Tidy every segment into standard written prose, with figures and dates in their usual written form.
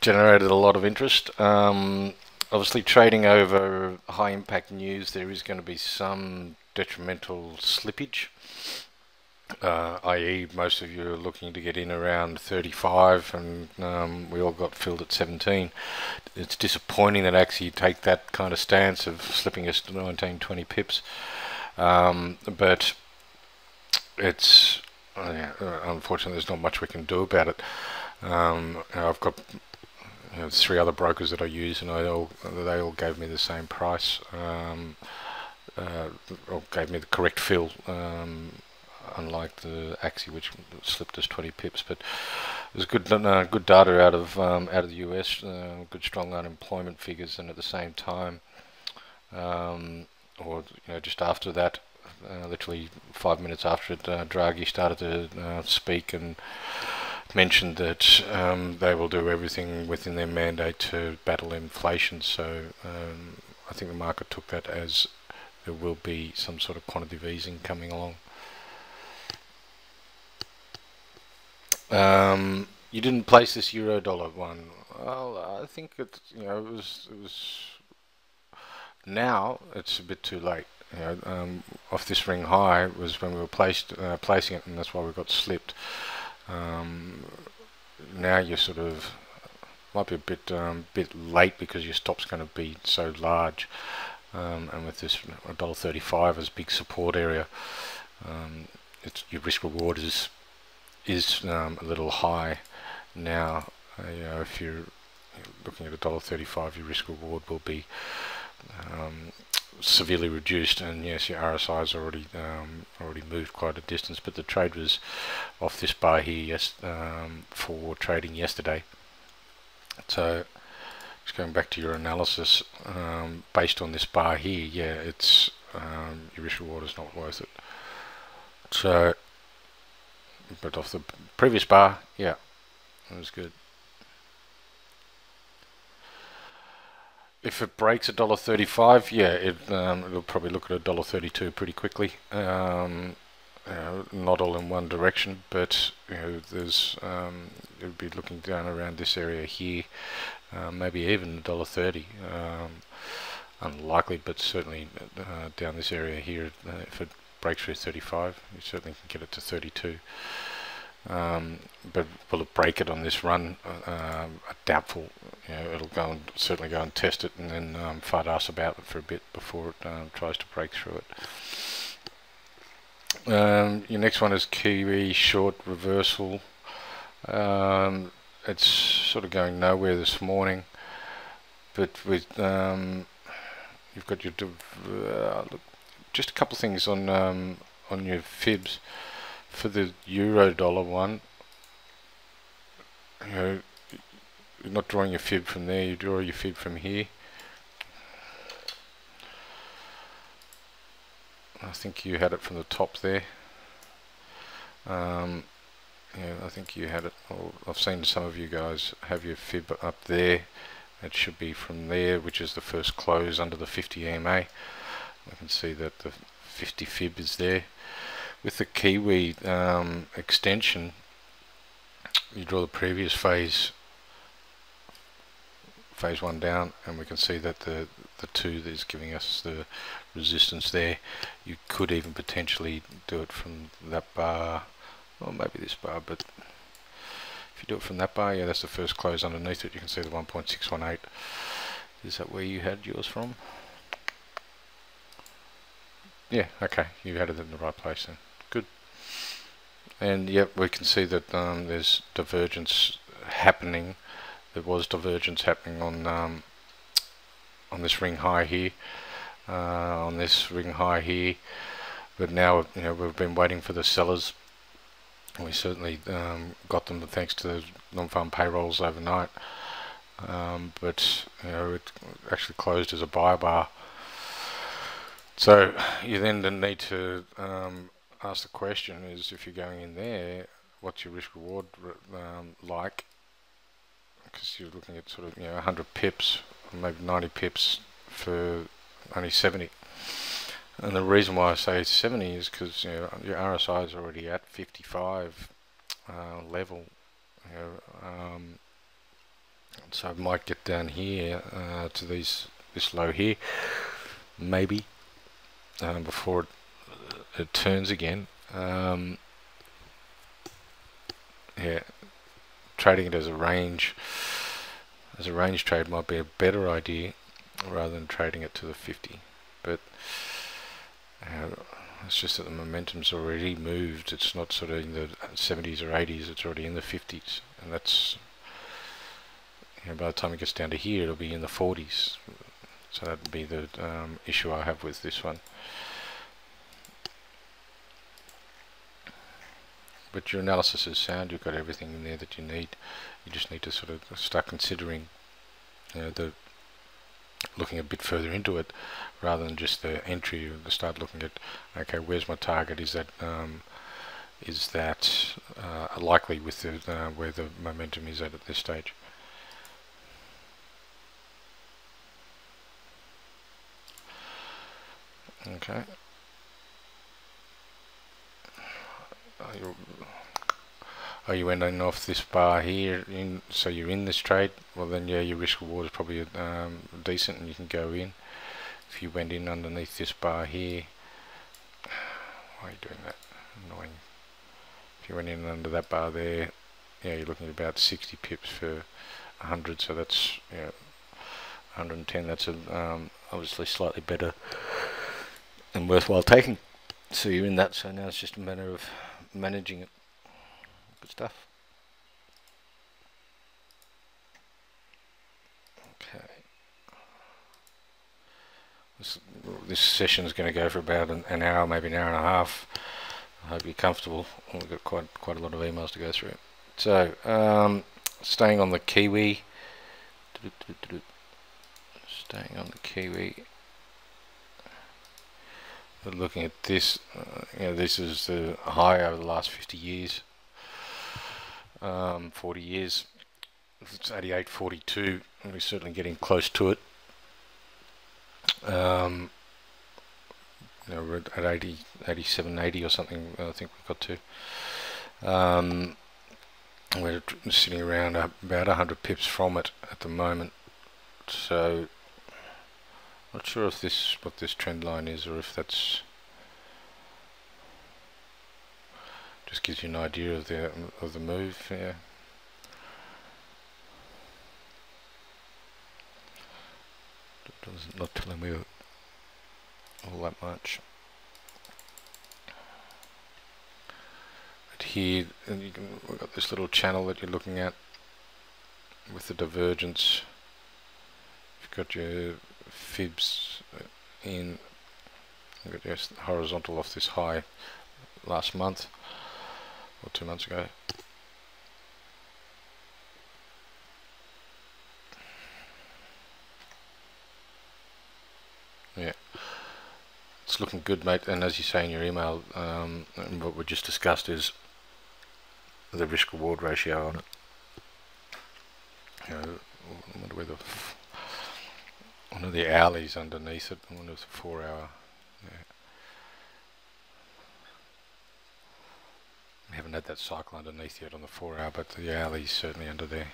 generated a lot of interest. Obviously, trading over high impact news, there is going to be some detrimental slippage, i.e., most of you are looking to get in around 35, and we all got filled at 17. It's disappointing that actually you take that kind of stance of slipping us to 19, 20 pips, but it's unfortunately there's not much we can do about it. I've got three other brokers that I use, and they all gave me the same price, or gave me the correct fill, unlike the Axie, which slipped us 20 pips. But there's good data out of the US, good strong unemployment figures, and at the same time, or just after that, literally 5 minutes after it, Draghi started to speak and mentioned that they will do everything within their mandate to battle inflation. So I think the market took that as there will be some sort of quantitative easing coming along. You didn't place this euro dollar one. Well, I think it was now it's a bit too late. Off this ring high was when we were placing it, and that's why we got slipped. Now you're sort of might be a bit late because your stop's going to be so large, and with this $1.35 as big support area, your risk reward is a little high now. If you're looking at $1.35, your risk reward will be severely reduced, and yes, your RSI's already moved quite a distance, but the trade was off this bar here for trading yesterday. So just going back to your analysis, based on this bar here, yeah, it's your risk reward is not worth it. So, but off the previous bar, yeah, it was good. If it breaks $1.35, yeah, it'll probably look at $1.32 pretty quickly. Not all in one direction, but there's it'll be looking down around this area here, maybe even $1.30. Unlikely, but certainly down this area here, if it breaks through 35, you certainly can get it to 32. But will it break it on this run? Doubtful. It'll certainly go and test it, and then fart ass about it for a bit before it tries to break through it. Your next one is Kiwi short reversal. It's sort of going nowhere this morning, but with you've got your look, just a couple of things on your fibs. For the euro dollar one, you're not drawing your fib from there, you draw your fib from here. I think you had it from the top there. Yeah, I think you had it. I've seen some of you guys have your fib up there. It should be from there, which is the first close under the 50 EMA. I can see that the 50 fib is there. With the Kiwi extension, you draw the previous phase 1 down, and we can see that the 2 that is giving us the resistance there. You could even potentially do it from that bar, or maybe this bar, but if you do it from that bar, yeah, that's the first close underneath it. You can see the 1.618. Is that where you had yours from? Yeah, okay, you had it in the right place then. Good. And yep, we can see that there's divergence happening. There was divergence happening on this ring high here, on this ring high here, but now we've been waiting for the sellers. We certainly got them thanks to the non-farm payrolls overnight, but it actually closed as a buy bar. So you then need to ask the question is, if you're going in there, what's your risk reward like? Because you're looking at sort of 100 pips, or maybe 90 pips for only 70. And the reason why I say 70 is because your RSI is already at 55 level. So I might get down here to this low here, maybe, before it turns again. Yeah, trading it as a range trade might be a better idea rather than trading it to the 50. But it's just that the momentum's already moved. It's not sort of in the 70s or 80s, it's already in the 50s, and that's, you know, by the time it gets down to here it'll be in the 40s. So that'd be the issue I have with this one. But your analysis is sound. You've got everything in there that you need. You just need to sort of start considering, you know, looking a bit further into it rather than just the entry. You start looking at, okay, where's my target? Is that likely with the where the momentum is at this stage? Okay. Are you ending off this bar here, so you're in this trade? Well then, yeah, your risk reward is probably decent and you can go in. If you went in underneath this bar here, why are you doing that? Annoying. If you went in under that bar there, yeah, you're looking at about 60 pips for 100, so that's, yeah, 110. That's obviously slightly better and worthwhile taking. So you're in that, so now it's just a matter of managing it. Good stuff. Okay. This session is going to go for about an hour, maybe an hour and a half. I hope you're comfortable. We've got quite a lot of emails to go through. So, staying on the Kiwi. Staying on the Kiwi. We're looking at this. You know, this is the high over the last 50 years. 40 years. It's 88.42, and we're certainly getting close to it. You know, we're at 87.80 or something. I think we got to. We're sitting around about 100 pips from it at the moment. So, not sure if what this trend line is, or if that's just gives you an idea of the move. Yeah. Not telling me all that much. But here, and we've got this little channel that you're looking at with the divergence. You've got your fibs in. You've got your horizontal off this high last month or 2 months ago. Yeah, it's looking good, mate. And as you say in your email, what we just discussed is the risk reward ratio on it. You know, I wonder whether one of the hourlies underneath it, I wonder if the 4 hour. Yeah. We haven't had that cycle underneath yet on the 4 hour, but the hourly's certainly under there.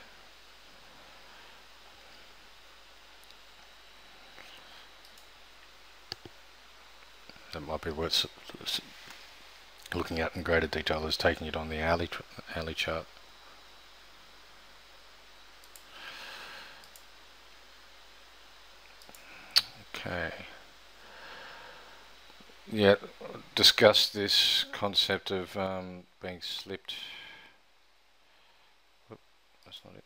That might be worth looking at in greater detail, is taking it on the hourly chart. Okay. Yeah, discuss this concept of being slipped. Whoop, that's not it.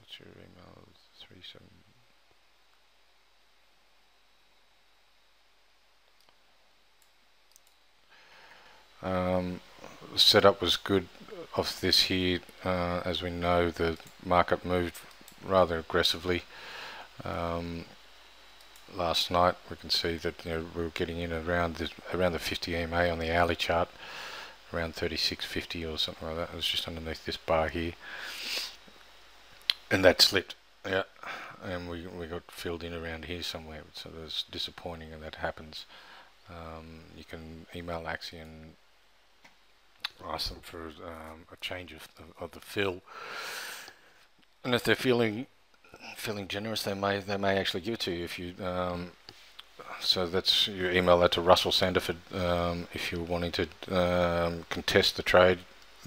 What's your email? 37. The setup was good off this here. As we know, the market moved rather aggressively. Last night we can see that, you know, we were getting in around the 50 EMA on the hourly chart, around 36.50 or something like that. It was just underneath this bar here, and that slipped. Yeah, and we got filled in around here somewhere. So that's disappointing, and that happens. You can email Axie and ask them for a change of the fill, and if they're feeling feeling generous, they may actually give it to you if you. So that's, you email that to Russell Sanderford if you're wanting to contest the trade.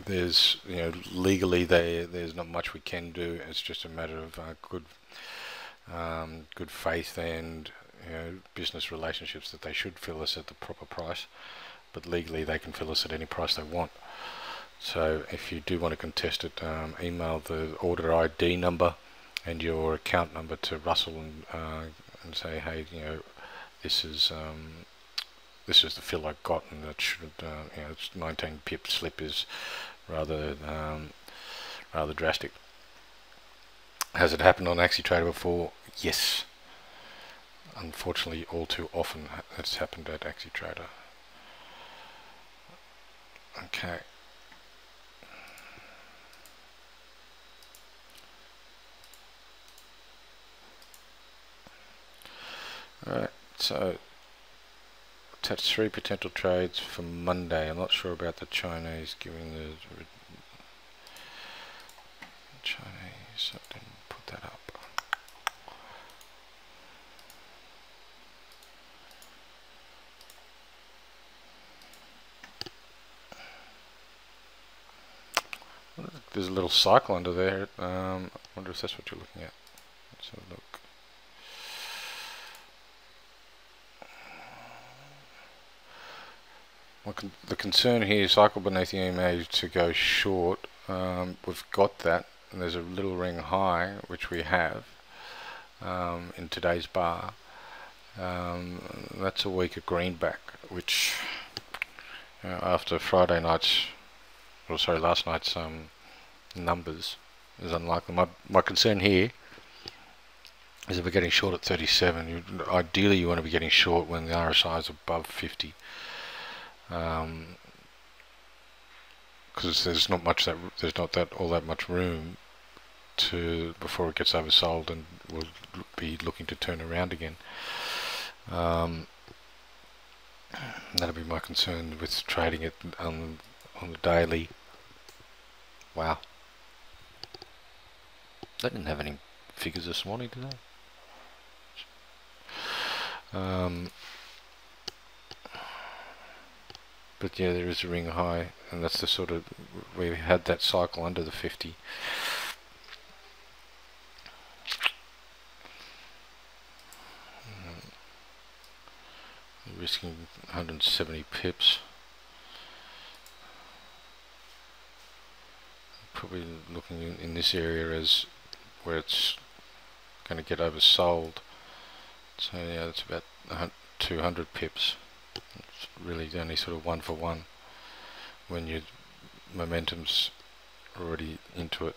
There's, legally there's not much we can do. It's just a matter of good faith and business relationships that they should fill us at the proper price. But legally they can fill us at any price they want. So if you do want to contest it, email the order ID number and your account number to Russell and say, hey, this is the fill I got, and that should, it's 19 pip slip is rather drastic. Has it happened on AxiTrader before? Yes. Unfortunately, all too often it's happened at AxiTrader. Okay. Alright, so attach 3 potential trades for Monday. I'm not sure about the Chinese giving the Chinese. I didn't put that up. There's a little cycle under there. I wonder if that's what you're looking at. Let's have a look. The concern here, cycle beneath the EMA to go short. We've got that, and there's a little ring high, which we have in today's bar. That's a weaker greenback, which after Friday night's, or sorry, last night's numbers is unlikely. My concern here is if we're getting short at 37, ideally you want to be getting short when the RSI is above 50. Because there's not all that much room before it gets oversold, and we'll be looking to turn around again. That'll be my concern with trading it on the daily. Wow, they didn't have any figures this morning, did they? But yeah, there is a ring high, and that's the sort of, we had that cycle under the 50. Risking 170 pips. Probably looking in this area as where it's going to get oversold. So yeah, that's about 200 pips. It's really only sort of 1 for 1 when your momentum's already into it.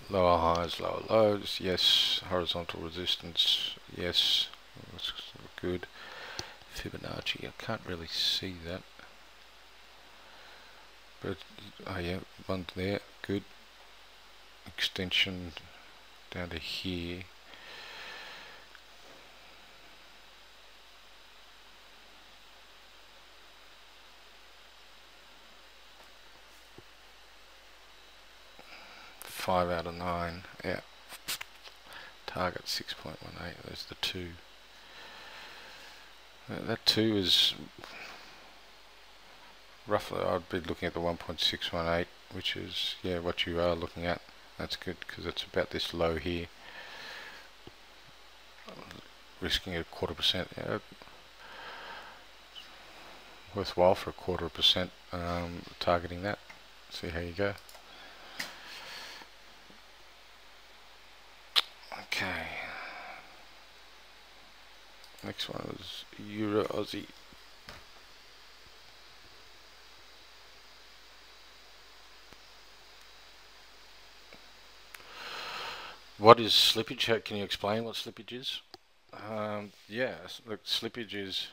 Lower highs, lower lows, yes. Horizontal resistance, yes. Looks good. Fibonacci, I can't really see that. But, oh yeah, one there, good. Extension down to here. Five out of 9, yeah. Target 6.18, there's the 2. That 2 is roughly, I'd be looking at the 1.618, which is, yeah, what you are looking at. That's good, because it's about this low here. Risking a 0.25%, yeah. Worthwhile for a 0.25%, targeting that. See how you go. Okay. Next one is Euro Aussie. What is slippage? Can you explain what slippage is? Yeah, look, slippage is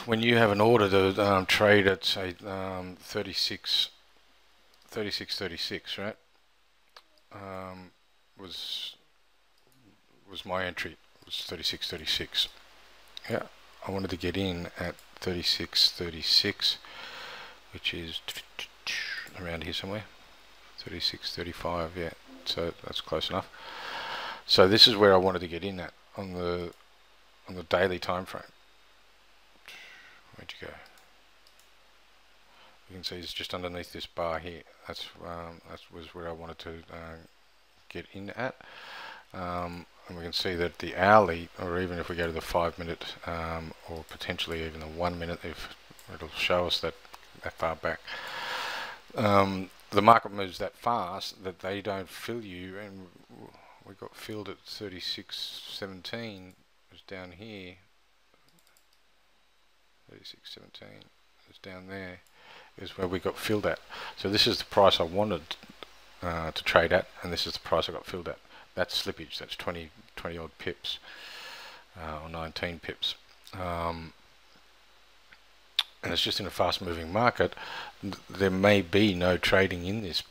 when you have an order to trade at, say, 36.36, right? Was my entry, was 36.36. Yeah, I wanted to get in at 36.36, which is around here somewhere. 36, 35, yeah, so that's close enough. So this is where I wanted to get in at on the daily time frame. Where'd you go? You can see it's just underneath this bar here. That was where I wanted to get in at. And we can see that the hourly, or even if we go to the 5 minute, or potentially even the 1 minute, if it'll show us that far back. The market moves that fast that they don't fill you, and we got filled at 36.17. It's down here. 36.17 is down there. Is where we got filled at. So this is the price I wanted to trade at, and this is the price I got filled at. That's slippage. That's 20 odd pips, or 19 pips. And it's just in a fast-moving market. There may be no trading in this.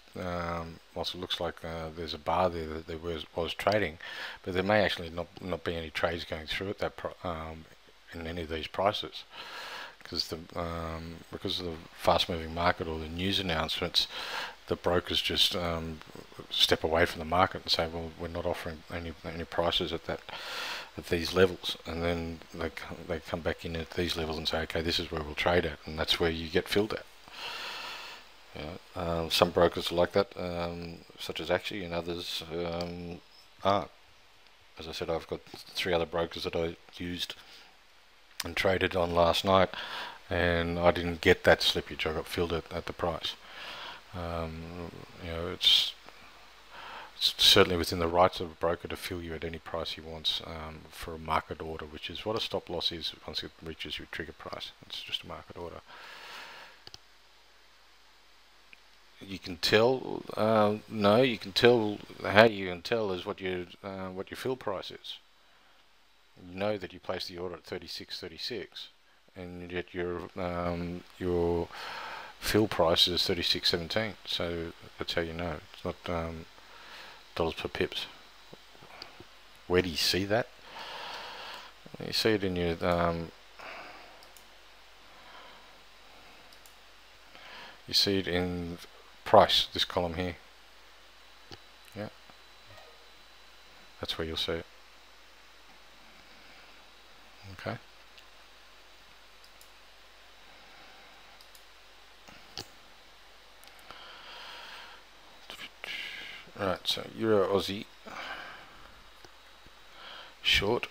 Whilst it looks like there's a bar there that there was trading, but there may actually not be any trades going through at that in any of these prices. Because of the fast-moving market or the news announcements, the brokers just step away from the market and say, well, we're not offering any prices at these levels, and then they come back in at these levels and say, okay, this is where we'll trade at, and that's where you get filled at. Some brokers are like that, such as Axie, and others aren't. As I said, I've got 3 other brokers that I used and traded on last night, and I didn't get that slippage. I got filled at the price. It's certainly within the rights of a broker to fill you at any price he wants for a market order, which is what a stop loss is once it reaches your trigger price. It's just a market order. You can tell. No, you can tell. How you can tell is what your fill price is. You know that you placed the order at 36.36, and yet your fill price is 36.17. So that's how you know. It's not dollars per pips. Where do you see that? You see it in your you see it in price, this column here. Yeah, that's where you'll see it. Okay. Right, so Euro Aussie short,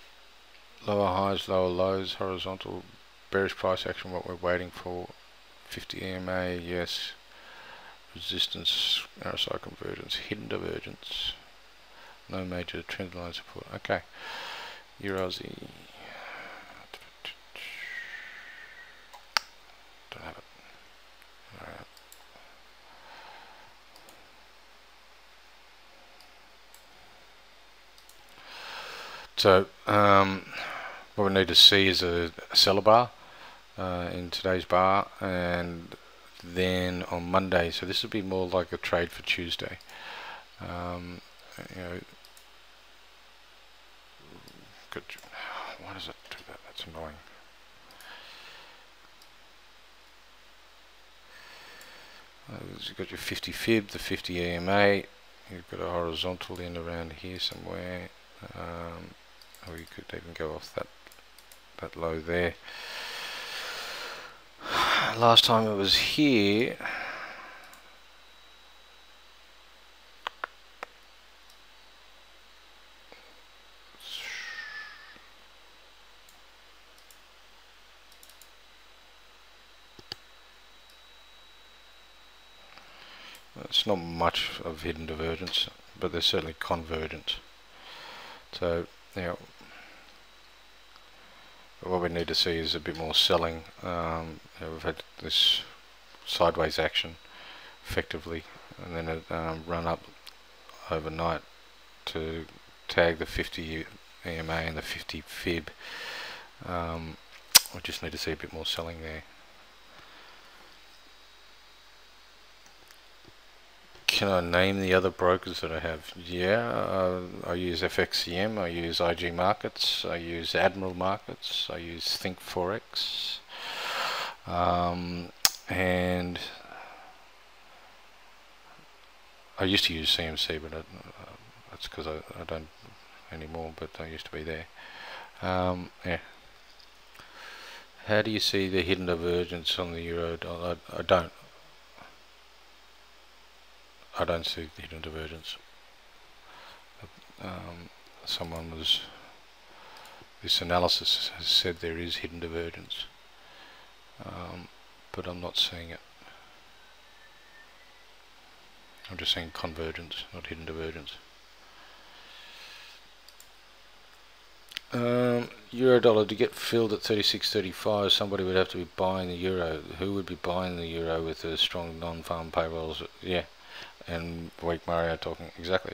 lower highs, lower lows, horizontal, bearish price action, what we're waiting for. 50 EMA, yes. Resistance, RSI convergence, hidden divergence, no major trend line support. Okay, Euro Aussie. Don't have it. Alright. So what we need to see is a seller bar in today's bar, and then on Monday, so this will be more like a trade for Tuesday. Good. Why does it do that? That's annoying. You've got your 50 fib, the 50 EMA. You've got a horizontal in around here somewhere. Or you could even go off that low there. Last time it was here. It's not much of hidden divergence, but there's certainly convergence. So now what we need to see is a bit more selling. We've had this sideways action effectively, and then it run up overnight to tag the 50 EMA and the 50 fib. We just need to see a bit more selling there. Can I name the other brokers that I have? Yeah, I use FXCM, I use IG Markets, I use Admiral Markets, I use Think Forex, and I used to use CMC, but that's because I don't anymore, but I used to be there. Yeah. How do you see the hidden divergence on the euro dollar? I don't see the hidden divergence. This analysis has said there is hidden divergence, but I'm not seeing it. I'm just seeing convergence, not hidden divergence. Euro dollar, to get filled at 36.35, somebody would have to be buying the euro. Who would be buying the euro with the strong non-farm payrolls? Yeah, and weak Mario talking exactly.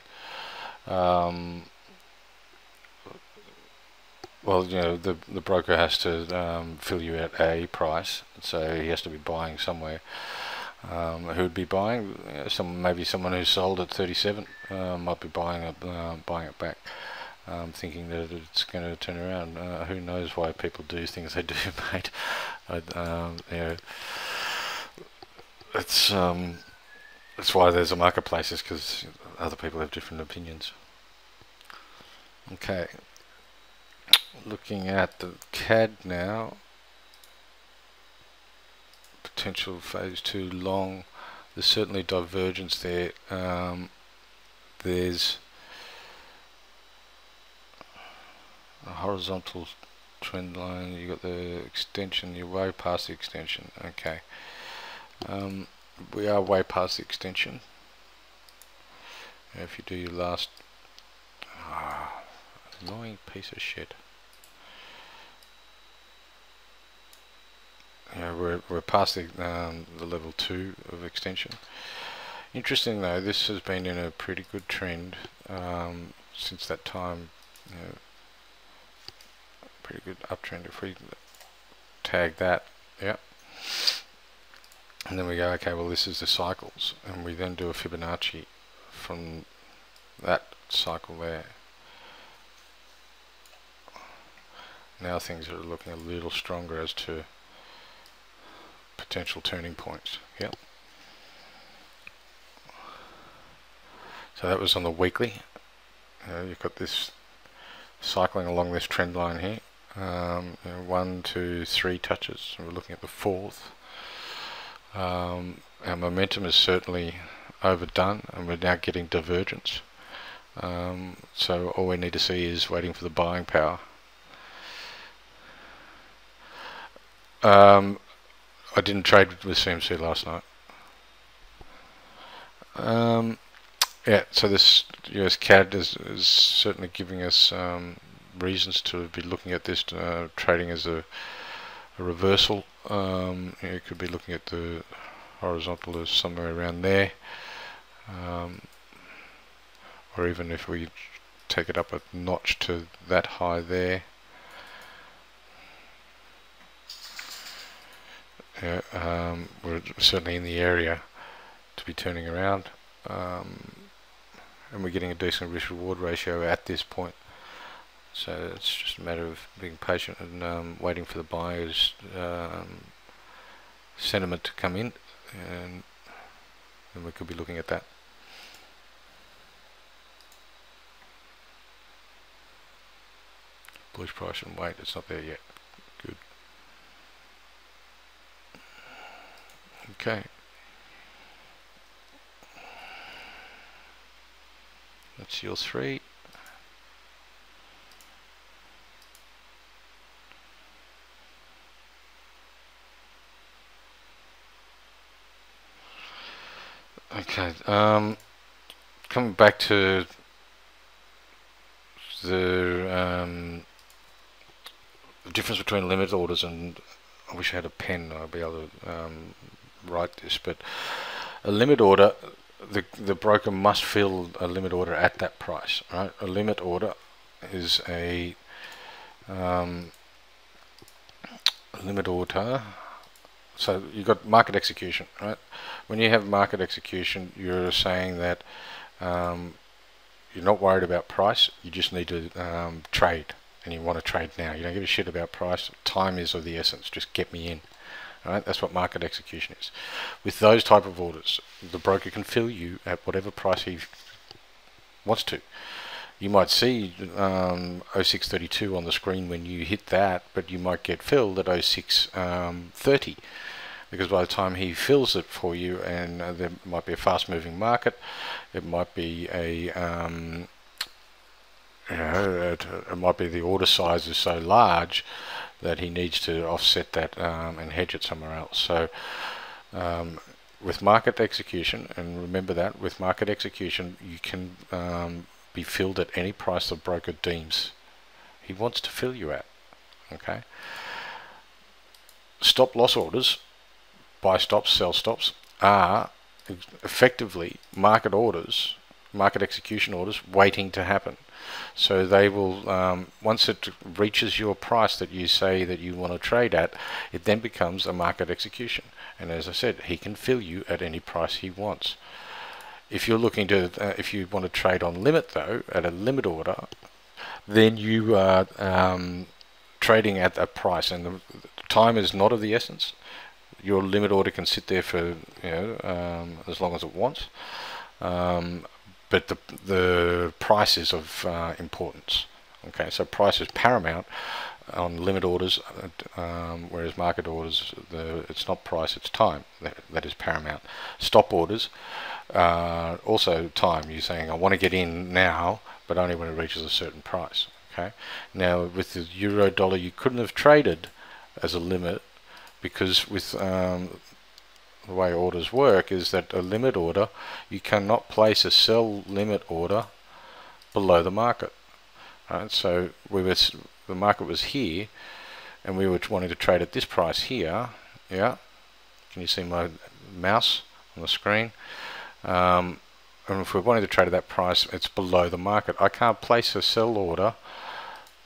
Well, you know, the broker has to fill you at a price, so he has to be buying somewhere. Who would be buying? Maybe someone who sold at 37 might be buying it back, thinking that it's going to turn around. Who knows why people do things they do, mate? You know, that's why there's a marketplace, is because other people have different opinions. Okay. Looking at the CAD now, potential phase 2 long, there's certainly divergence there. There's a horizontal trend line, you got the extension, you're way past the extension. Okay, we are way past the extension. If you do your last annoying piece of shit. We're past the level 2 of extension. Interesting though, this has been in a pretty good trend since that time. You know, pretty good uptrend. If we tag that, yeah, and then we go, okay, well this is the cycles, and we then do a Fibonacci from that cycle there. Now things are looking a little stronger as to potential turning points. Yep. So that was on the weekly. You've got this cycling along this trend line here. 1, 2, 3 touches. We're looking at the 4th. Our momentum is certainly overdone, and we're now getting divergence. So all we need to see is waiting for the buying power. I didn't trade with CMC last night. Yeah, so this US CAD is certainly giving us reasons to be looking at this trading as a reversal. You could be looking at the horizontal as somewhere around there, or even if we take it up a notch to that high there. Yeah, we're certainly in the area to be turning around, and we're getting a decent risk-reward ratio at this point. So it's just a matter of being patient and waiting for the buyers' sentiment to come in, and we could be looking at that. Bullish price and wait, it's not there yet. Good. Okay. That's your 3. Okay, coming back to the difference between limit orders, and I wish I had a pen, I'd be able to write this, but a limit order, the broker must fill a limit order at that price, right? A limit order is a limit order. So you've got market execution, right? When you have market execution, you're saying that you're not worried about price, you just need to trade, and you want to trade now. You don't give a shit about price. Time is of the essence, just get me in. Right? That's what market execution is. With those type of orders, the broker can fill you at whatever price he wants to. You might see 0632 on the screen when you hit that, but you might get filled at 0630, because by the time he fills it for you, and there might be a fast-moving market, it might be it might be the order size is so large that he needs to offset that and hedge it somewhere else. So with market execution, and remember that with market execution you can be filled at any price the broker deems he wants to fill you at. Okay. Stop loss orders, buy stops, sell stops, are effectively market orders, market execution orders waiting to happen. So they will, once it reaches your price that you say that you want to trade at, it then becomes a market execution. And as I said, he can fill you at any price he wants. If you're looking to, if you want to trade on limit though, at a limit order, then you are trading at a price, and the time is not of the essence. Your limit order can sit there for as long as it wants, but the price is of importance. Okay, so price is paramount on limit orders, whereas market orders, it's not price, it's time that is paramount. Stop orders, also time. You're saying I want to get in now, but only when it reaches a certain price. Okay. Now with the euro dollar, you couldn't have traded as a limit, because with the way orders work is that a limit order, you cannot place a sell limit order below the market. Right. So the market was here, and we were wanting to trade at this price here. Yeah. Can you see my mouse on the screen? And if we're wanting to trade at that price, it's below the market. I can't place a sell order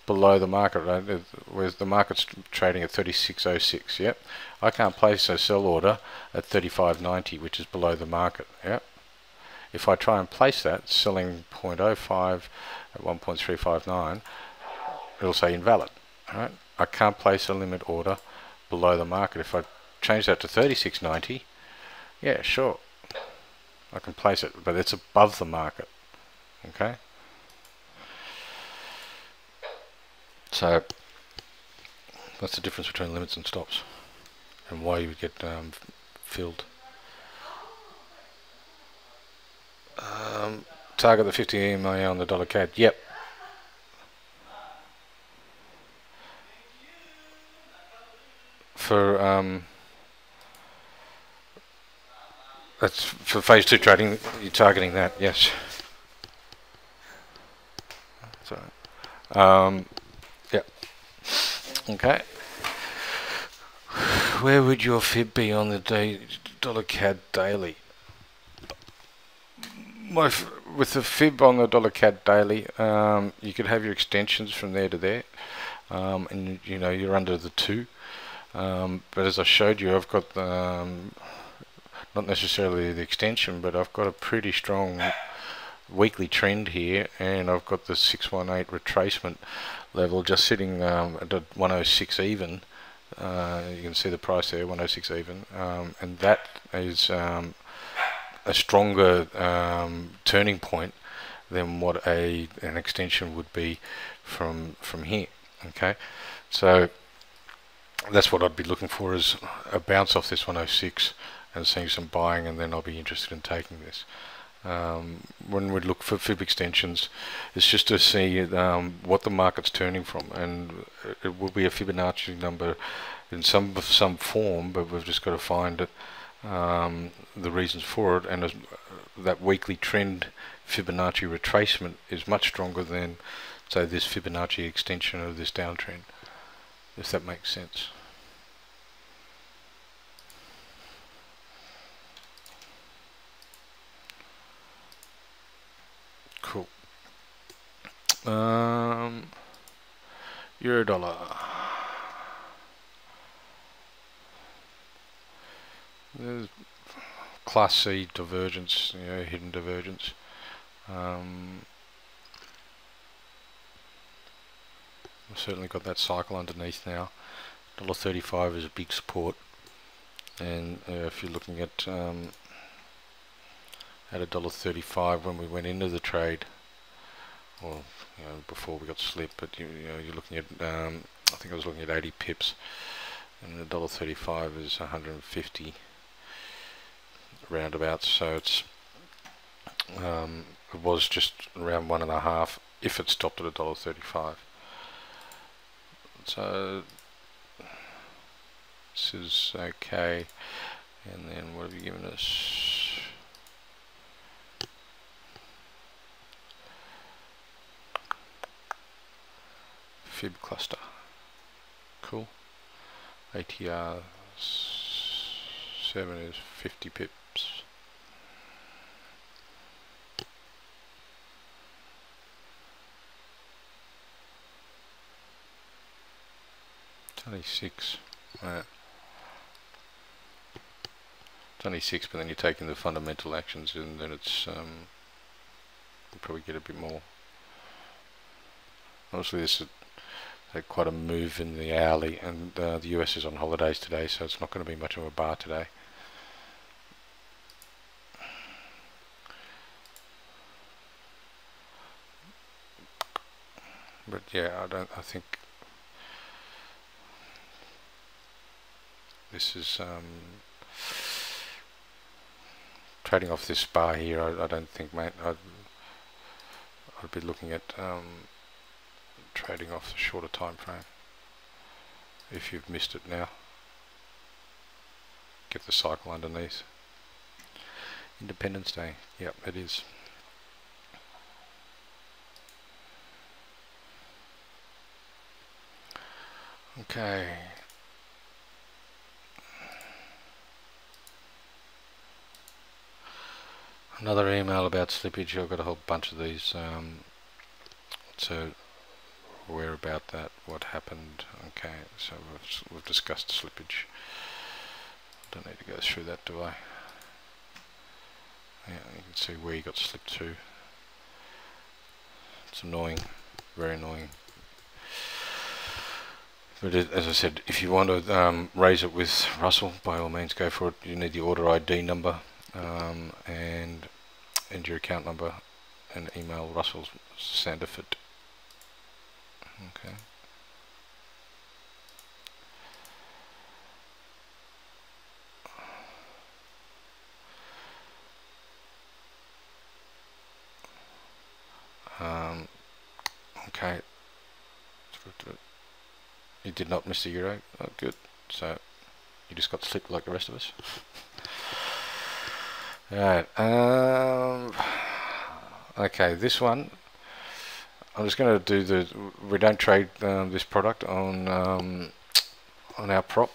below the market, right? Whereas the market's trading at 36.06. Yep. I can't place a sell order at 35.90, which is below the market. Yep. If I try and place that, selling 0.05 at 1.359, it'll say invalid. Right? I can't place a limit order below the market. If I change that to 36.90, yeah, sure, I can place it, but it's above the market. Okay. So that's the difference between limits and stops, and why you would get filled. Target the 50 EMA on the dollar CAD. Yep. For that's for phase 2 trading. You're targeting that. Yes. So. Yeah. Okay. Where would your fib be on the dollar CAD daily? With the fib on the dollar CAD daily, you could have your extensions from there to there, and you're under the 2. But as I showed you, I've got not necessarily the extension, but I've got a pretty strong weekly trend here, and I've got the 618 retracement level just sitting at 106 even. You can see the price there, 106 even, and that is a stronger turning point than what an extension would be from here. Okay, so that's what I'd be looking for, is a bounce off this 106 and seeing some buying, and then I'll be interested in taking this. When we look for fib extensions, it's just to see what the market's turning from, and it will be a Fibonacci number in some form, but we've just got to find it, the reasons for it, and that weekly trend Fibonacci retracement is much stronger than, say, this Fibonacci extension of this downtrend, if that makes sense. Cool. Euro dollar. There's Class C divergence, hidden divergence. I've certainly got that cycle underneath now. $1.35 is a big support. And if you're looking at $1.35 when we went into the trade, or before we got slipped, but you're looking at I think I was looking at 80 pips, and $1.35 is 150 roundabouts, so it's it was just around 1.5 if it stopped at $1.35. So this is okay. And then what have you given us? Fib cluster. Cool. ATR 7 is 50 pips. It's only 6. Right. It's only 6, but then you're taking the fundamental actions, and then it's you'll probably get a bit more. Obviously, this is quite a move in the hourly, and the US is on holidays today, so it's not going to be much of a bar today. But yeah, I think this is trading off this bar here. I don't think, mate. I'd be looking at trading off the shorter time frame. If you've missed it now, get the cycle underneath. Independence Day. Yep, it is. Okay. Another email about slippage. I've got a whole bunch of these. So aware about that, what happened. Okay, so we've discussed slippage. Don't need to go through that, do I? Yeah, you can see where you got slipped to. It's annoying, very annoying. But as I said, if you want to raise it with Russell, by all means go for it. You need the order ID number and your account number, and email Russell Sanderford. Okay. Okay. You did not miss the euro. Oh, good. So you just got slipped like the rest of us. Alright. Okay, this one. I'm just going to do the. We don't trade this product on our prop.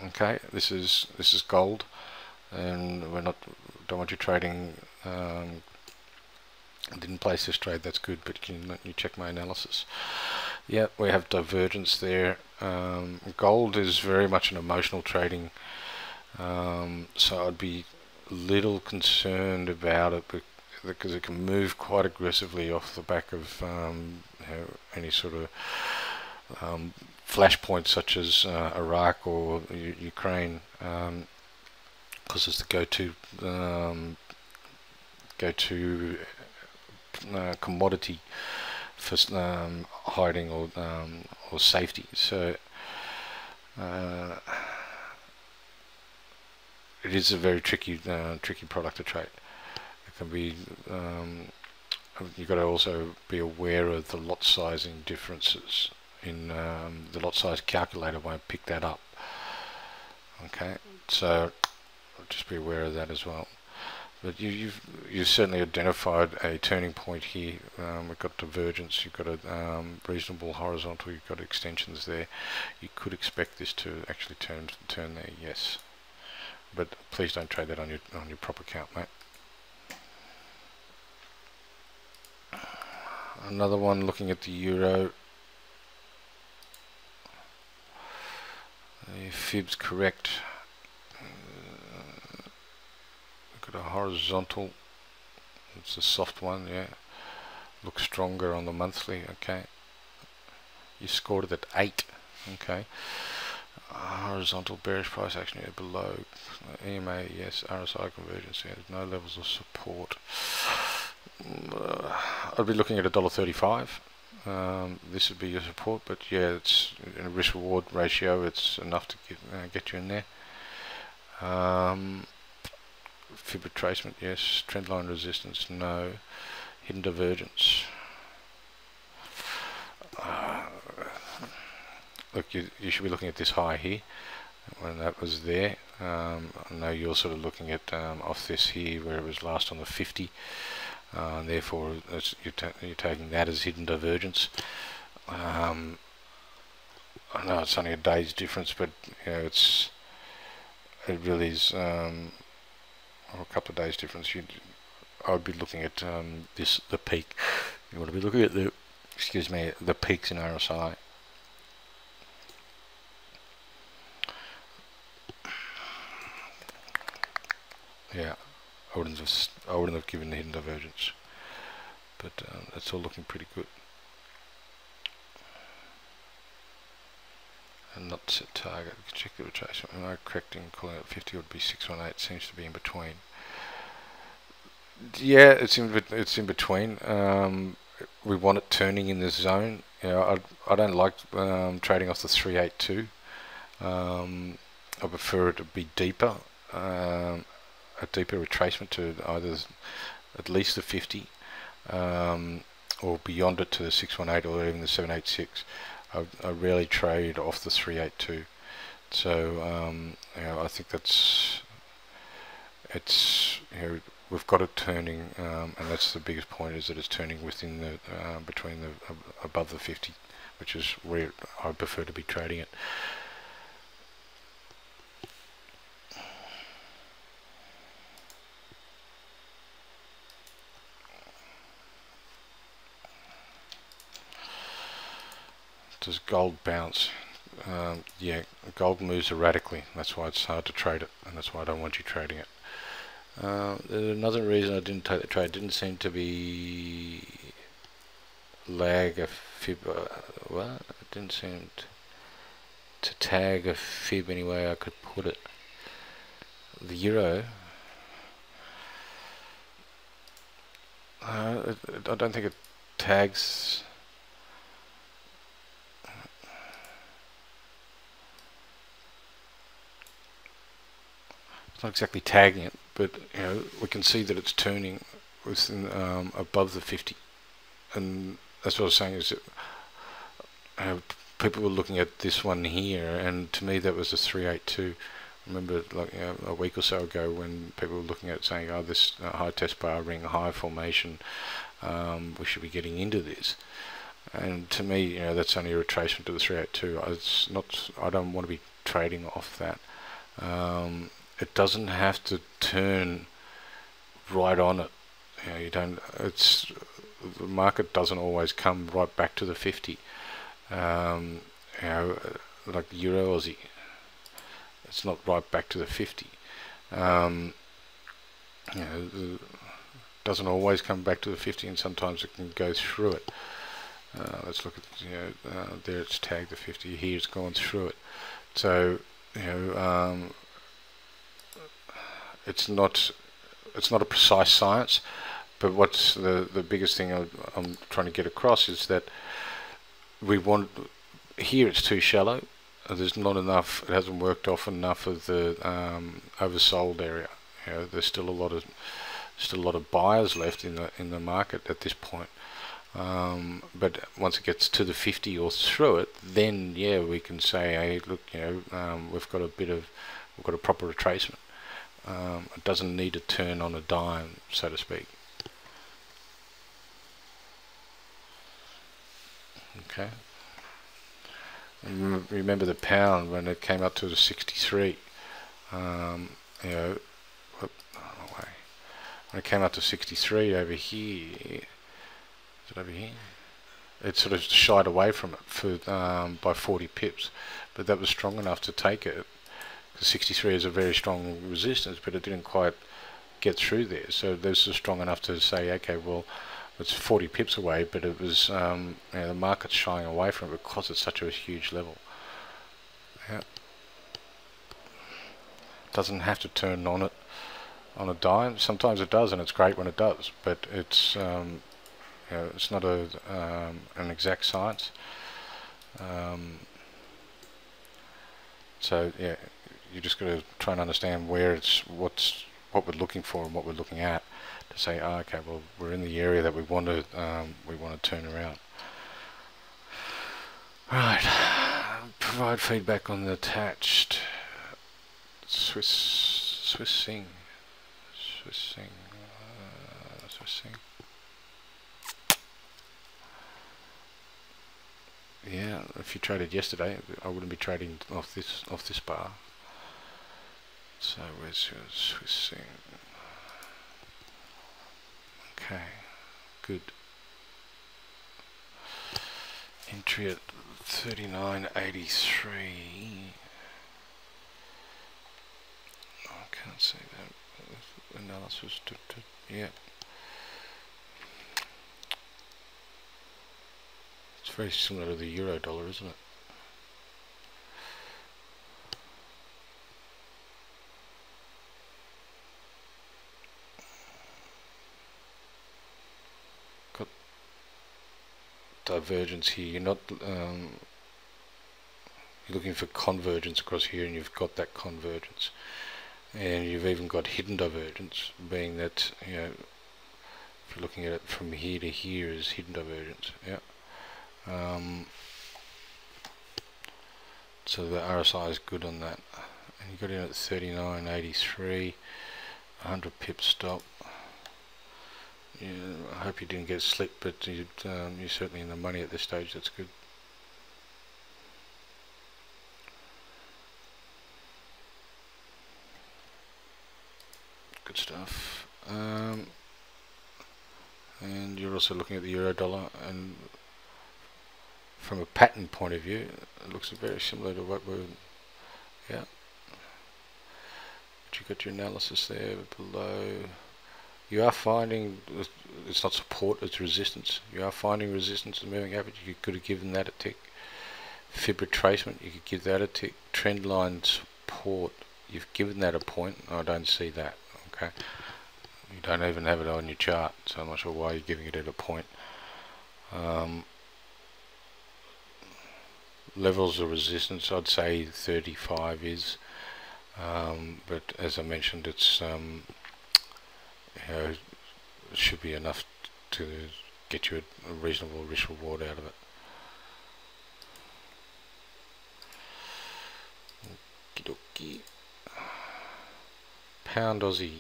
Okay, this is gold, and don't want you trading. I didn't place this trade. That's good, but can you check my analysis? Yeah, we have divergence there. Gold is very much an emotional trading, so I'd be a little concerned about it because it can move quite aggressively off the back of any sort of flashpoints such as Iraq or Ukraine, because it's the go-to commodity for hiding or safety. So it is a very tricky product to trade. It can be you've got to also be aware of the lot sizing differences in the lot size calculator won't pick that up. Okay, so just be aware of that as well. But you've certainly identified a turning point here. We've got divergence, you've got a reasonable horizontal, you've got extensions there. You could expect this to actually turn there, yes. But please don't trade that on your proper account, mate. Another one looking at the euro. The fib's correct. Got a horizontal. It's a soft one, yeah. Looks stronger on the monthly. Okay. You scored it at 8. Okay. Horizontal bearish price action area below. EMA, yes. RSI convergence, yeah. No levels of support. I'd be looking at $1.35. This would be your support, but yeah, it's in a risk reward ratio. It's enough to get you in there. Fib retracement, yes. Trendline resistance, no. Hidden divergence. Look, you should be looking at this high here when that was there. I know you're sort of looking at off this here where it was last on the 50. Therefore, you're taking that as hidden divergence. I know it's only a day's difference, but you know it really is or a couple of days difference. I would be looking at the peak. You want to be looking at the peaks in RSI. Yeah, I wouldn't have given the hidden divergence, but that's all looking pretty good. And not set target. Check the retracement. Am I correct in calling it 50 would be 618? Seems to be in between. Yeah, it's in between. We want it turning in this zone. You know, I don't like trading off the 382. I prefer it to be deeper. A deeper retracement to either at least the 50 or beyond it to the 618 or even the 786. I rarely trade off the 382, so you know, I think we've got it turning, and that's the biggest point, is that it's turning within the between the above the 50, which is where I prefer to be trading it. Does gold bounce? Yeah, gold moves erratically. That's why it's hard to trade it, and that's why I don't want you trading it. There's another reason I didn't take the trade. Didn't seem to be lag a fib. What? It didn't seem to tag a fib any way I could put it. The euro. I don't think it tags. Not exactly tagging it, but you know, we can see that it's turning within above the 50, and that's what I was saying, is that people were looking at this one here, and to me that was a 382. I remember, like, you know, a week or so ago when people were looking at it saying, oh, this high test bar ring, high formation, we should be getting into this. And to me, you know, that's only a retracement to the 382. It's not. I don't want to be trading off that. It doesn't have to turn right on it. You know, you don't. The market doesn't always come right back to the 50. You know, like the Euro Aussie, it's not right back to the 50. You know, it doesn't always come back to the 50, and sometimes it can go through it. Let's look at, you know, there it's tagged the 50. Here it's gone through it. So, you know, it's not a precise science, but what's the biggest thing I'm trying to get across is that we want, here it's too shallow. There's not enough. It hasn't worked off enough of the oversold area. You know, there's still a lot of buyers left in the market at this point. But once it gets to the 50 or through it, then yeah, we can say, hey, look, you know, we've got a proper retracement. It doesn't need to turn on a dime, so to speak. Okay. And remember the pound when it came up to the 63. You know, when it came up to 63 over here, is it over here? It sort of shied away from it for by 40 pips, but that was strong enough to take it. 63 is a very strong resistance, but it didn't quite get through there. So this is strong enough to say, okay, well, it's 40 pips away, but it was, you know, the market's shying away from it because it's such a huge level. Yeah. doesn't have to turn on a dime. Sometimes it does, and it's great when it does, but it's it's not an exact science. So yeah, you just got to try and understand where what we're looking for and what we're looking at to say, oh, okay, well, we're in the area that we want to turn around. Right, provide feedback on the attached Swiss Sing. Yeah, if you traded yesterday, I wouldn't be trading off this bar. So where's your Swiss Sing? Okay, good. Entry at 39.83. I can't see that analysis. Yeah. It's very similar to the euro dollar, isn't it? Got divergence here. You're not you're looking for convergence across here, and you've got that convergence, and you've even got hidden divergence, being that, you know, if you're looking at it from here to here is hidden divergence. Yeah. So the RSI is good on that, and you got in at 39.83, 100 pip stop. Yeah, I hope you didn't get slipped, but you're certainly in the money at this stage. That's good. Good stuff. And you're also looking at the euro dollar, and from a pattern point of view, it looks very similar to what we're, yeah. But you got your analysis there below. You are finding it's not support, it's resistance. You are finding resistance in the moving average. You could have given that a tick. Fib retracement, you could give that a tick. Trend line support, you've given that a point. I don't see that. Okay, you don't even have it on your chart, so I'm not sure why you're giving it at a point. Levels of resistance, I'd say 35 is, but as I mentioned, it's you know, it should be enough to get you a reasonable risk reward out of it. Okie dokie. Pound Aussie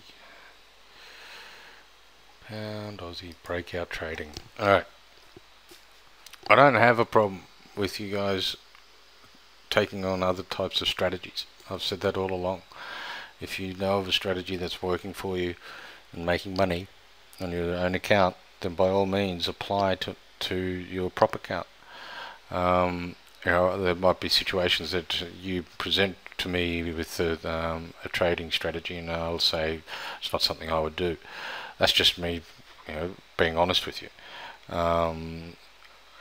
breakout trading. Alright, I don't have a problem with you guys taking on other types of strategies. I've said that all along. If you know of a strategy that's working for you and making money on your own account, then by all means apply to your prop account. You know, there might be situations that you present to me with a trading strategy, and I'll say it's not something I would do. That's just me, you know, being honest with you.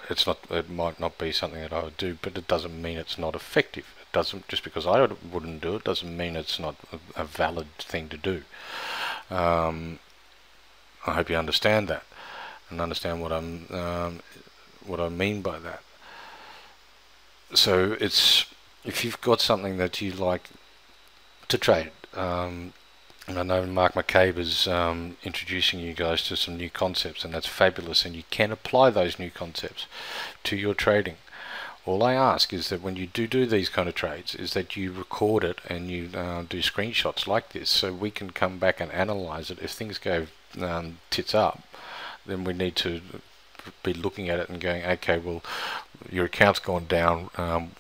It might not be something that I would do, but it doesn't mean it's not effective. It doesn't, just because I wouldn't do it doesn't mean it's not a valid thing to do. I hope you understand that and understand what I mean by that. So it's, if you've got something that you like to trade, and I know Mark McCabe is introducing you guys to some new concepts, and that's fabulous, and you can apply those new concepts to your trading. All I ask is that when you do these kind of trades, is that you record it and you do screenshots like this, so we can come back and analyze it. If things go tits up, then we need to be looking at it and going, okay, well, your account's gone down.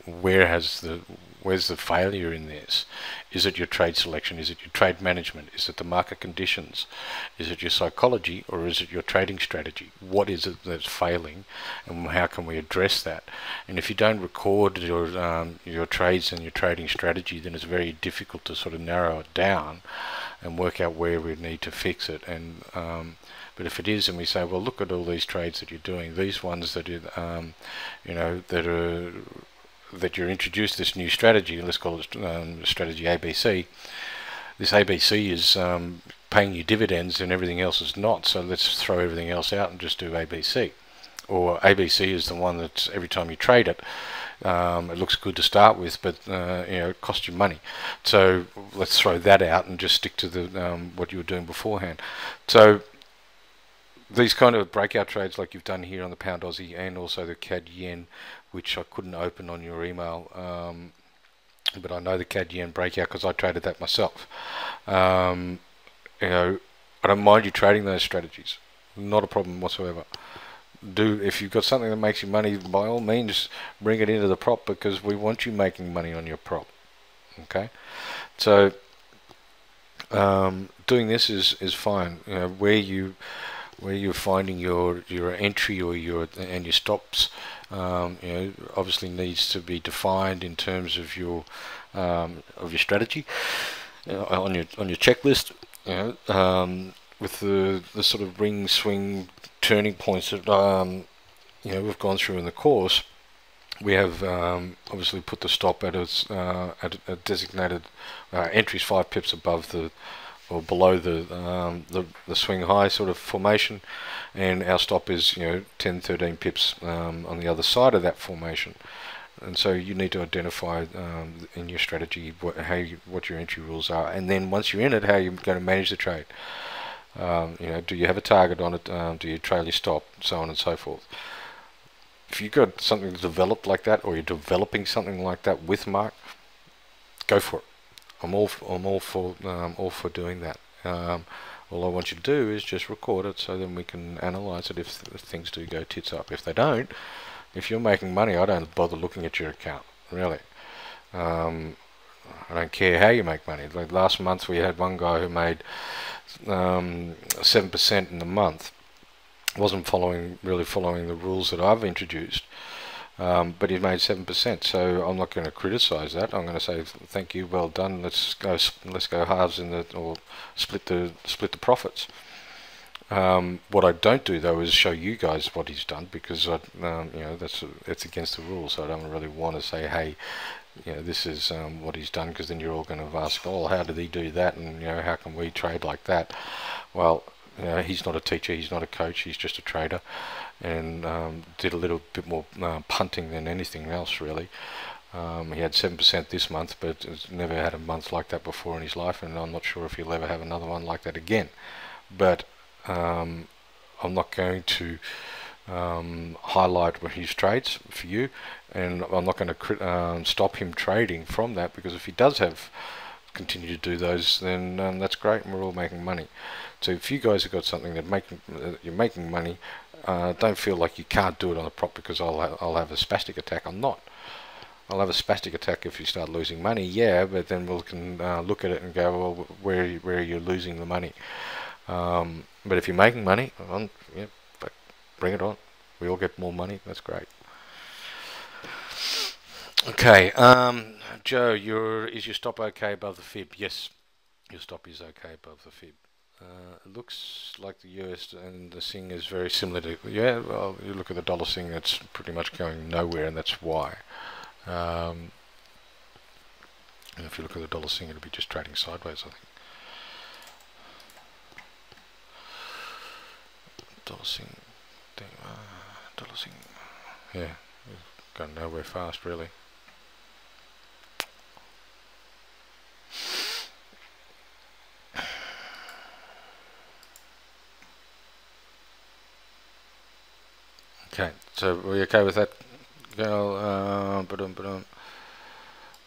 Where's the failure in this? Is it your trade selection? Is it your trade management? Is it the market conditions? Is it your psychology, or is it your trading strategy? What is it that's failing, and how can we address that? And if you don't record your trades and your trading strategy, then it's very difficult to sort of narrow it down and work out where we need to fix it. And but if it is, and we say, well, look at all these trades that you're doing, these ones that you know, that you're introduced this new strategy, let's call it strategy ABC, this ABC is paying you dividends and everything else is not, so let's throw everything else out and just do ABC. Or ABC is the one that every time you trade it, it looks good to start with, but it costs you money. So let's throw that out and just stick to the what you were doing beforehand. So these kind of breakout trades like you've done here on the pound Aussie and also the CAD yen, which I couldn't open on your email, but I know the CAD yen breakout because I traded that myself. I don't mind you trading those strategies, not a problem whatsoever. If you've got something that makes you money, by all means bring it into the prop, because we want you making money on your prop. Okay, so doing this is fine. Where you're finding your entry or your stops, obviously needs to be defined in terms of your strategy on your checklist. With the sort of ring swing turning points that we've gone through in the course, we have obviously put the stop at a designated entries 5 pips above or below the swing high sort of formation, and our stop is 10-13 pips on the other side of that formation. And so you need to identify in your strategy what your entry rules are, and then once you're in it, how you're going to manage the trade. Do you have a target on it? Do you trail your stop? So on and so forth. If you've got something developed like that, or you're developing something like that with Mark, go for it. I'm all for doing that. All I want you to do is just record it, so then we can analyze it if things do go tits up. If they don't, if you're making money, I don't bother looking at your account, really. I don't care how you make money. Like last month, we had one guy who made 7% in the month. Wasn't really following the rules that I've introduced, but he made 7%. So I'm not going to criticise that. I'm going to say thank you, well done. Let's go halves or split the profits. What I don't do though is show you guys what he's done, because it's against the rules. So I don't really want to say, hey, this is what he's done, because then you're all going to ask, oh, how did he do that, and how can we trade like that? Well, he's not a teacher, he's not a coach, he's just a trader, and did a little bit more punting than anything else, really. He had 7% this month, but has never had a month like that before in his life, and I'm not sure if he'll ever have another one like that again. But I'm not going to highlight his trades for you, and I'm not going to stop him trading from that, because if he does continue to do those, then that's great, and we're all making money. So if you guys have got something that you're making money, don't feel like you can't do it on a prop because I'll have a spastic attack. I'm not. I'll have a spastic attack if you start losing money, yeah, but then we can look at it and go, well, where are you losing the money? But if you're making money, bring it on. We all get more money. That's great. Okay, Joe, is your stop okay above the fib? Yes, your stop is okay above the fib. It looks like the US and the Sing is very similar to, well, you look at the dollar Sing, it's pretty much going nowhere, and that's why. And if you look at the dollar Sing, it'll be just trading sideways, I think. Dollar Sing, dollar Sing, yeah, going nowhere fast, really. Okay, so are we okay with that, girl?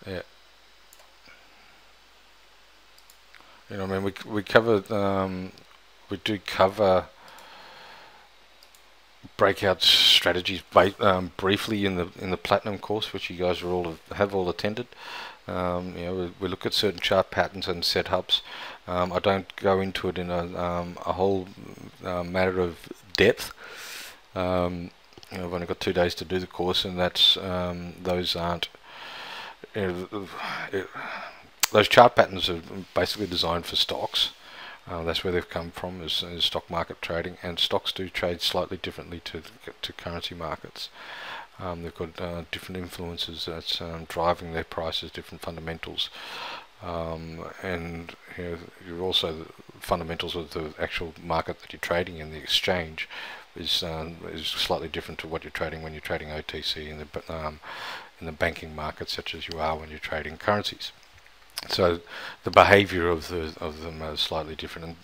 Yeah. I mean, we covered, we do cover breakout strategies briefly in the platinum course, which you guys have all attended. We look at certain chart patterns and setups. I don't go into it in a whole matter of depth. I've only got 2 days to do the course, and that's those aren't. Those chart patterns are basically designed for stocks. That's where they've come from, is stock market trading, and stocks do trade slightly differently to currency markets. They've got different influences that's driving their prices, different fundamentals. and you're also the fundamentals of the actual market that you're trading in. The exchange is slightly different to what you're trading when you're trading OTC in the banking market, such as you are when you're trading currencies. So the behaviour of them are slightly different,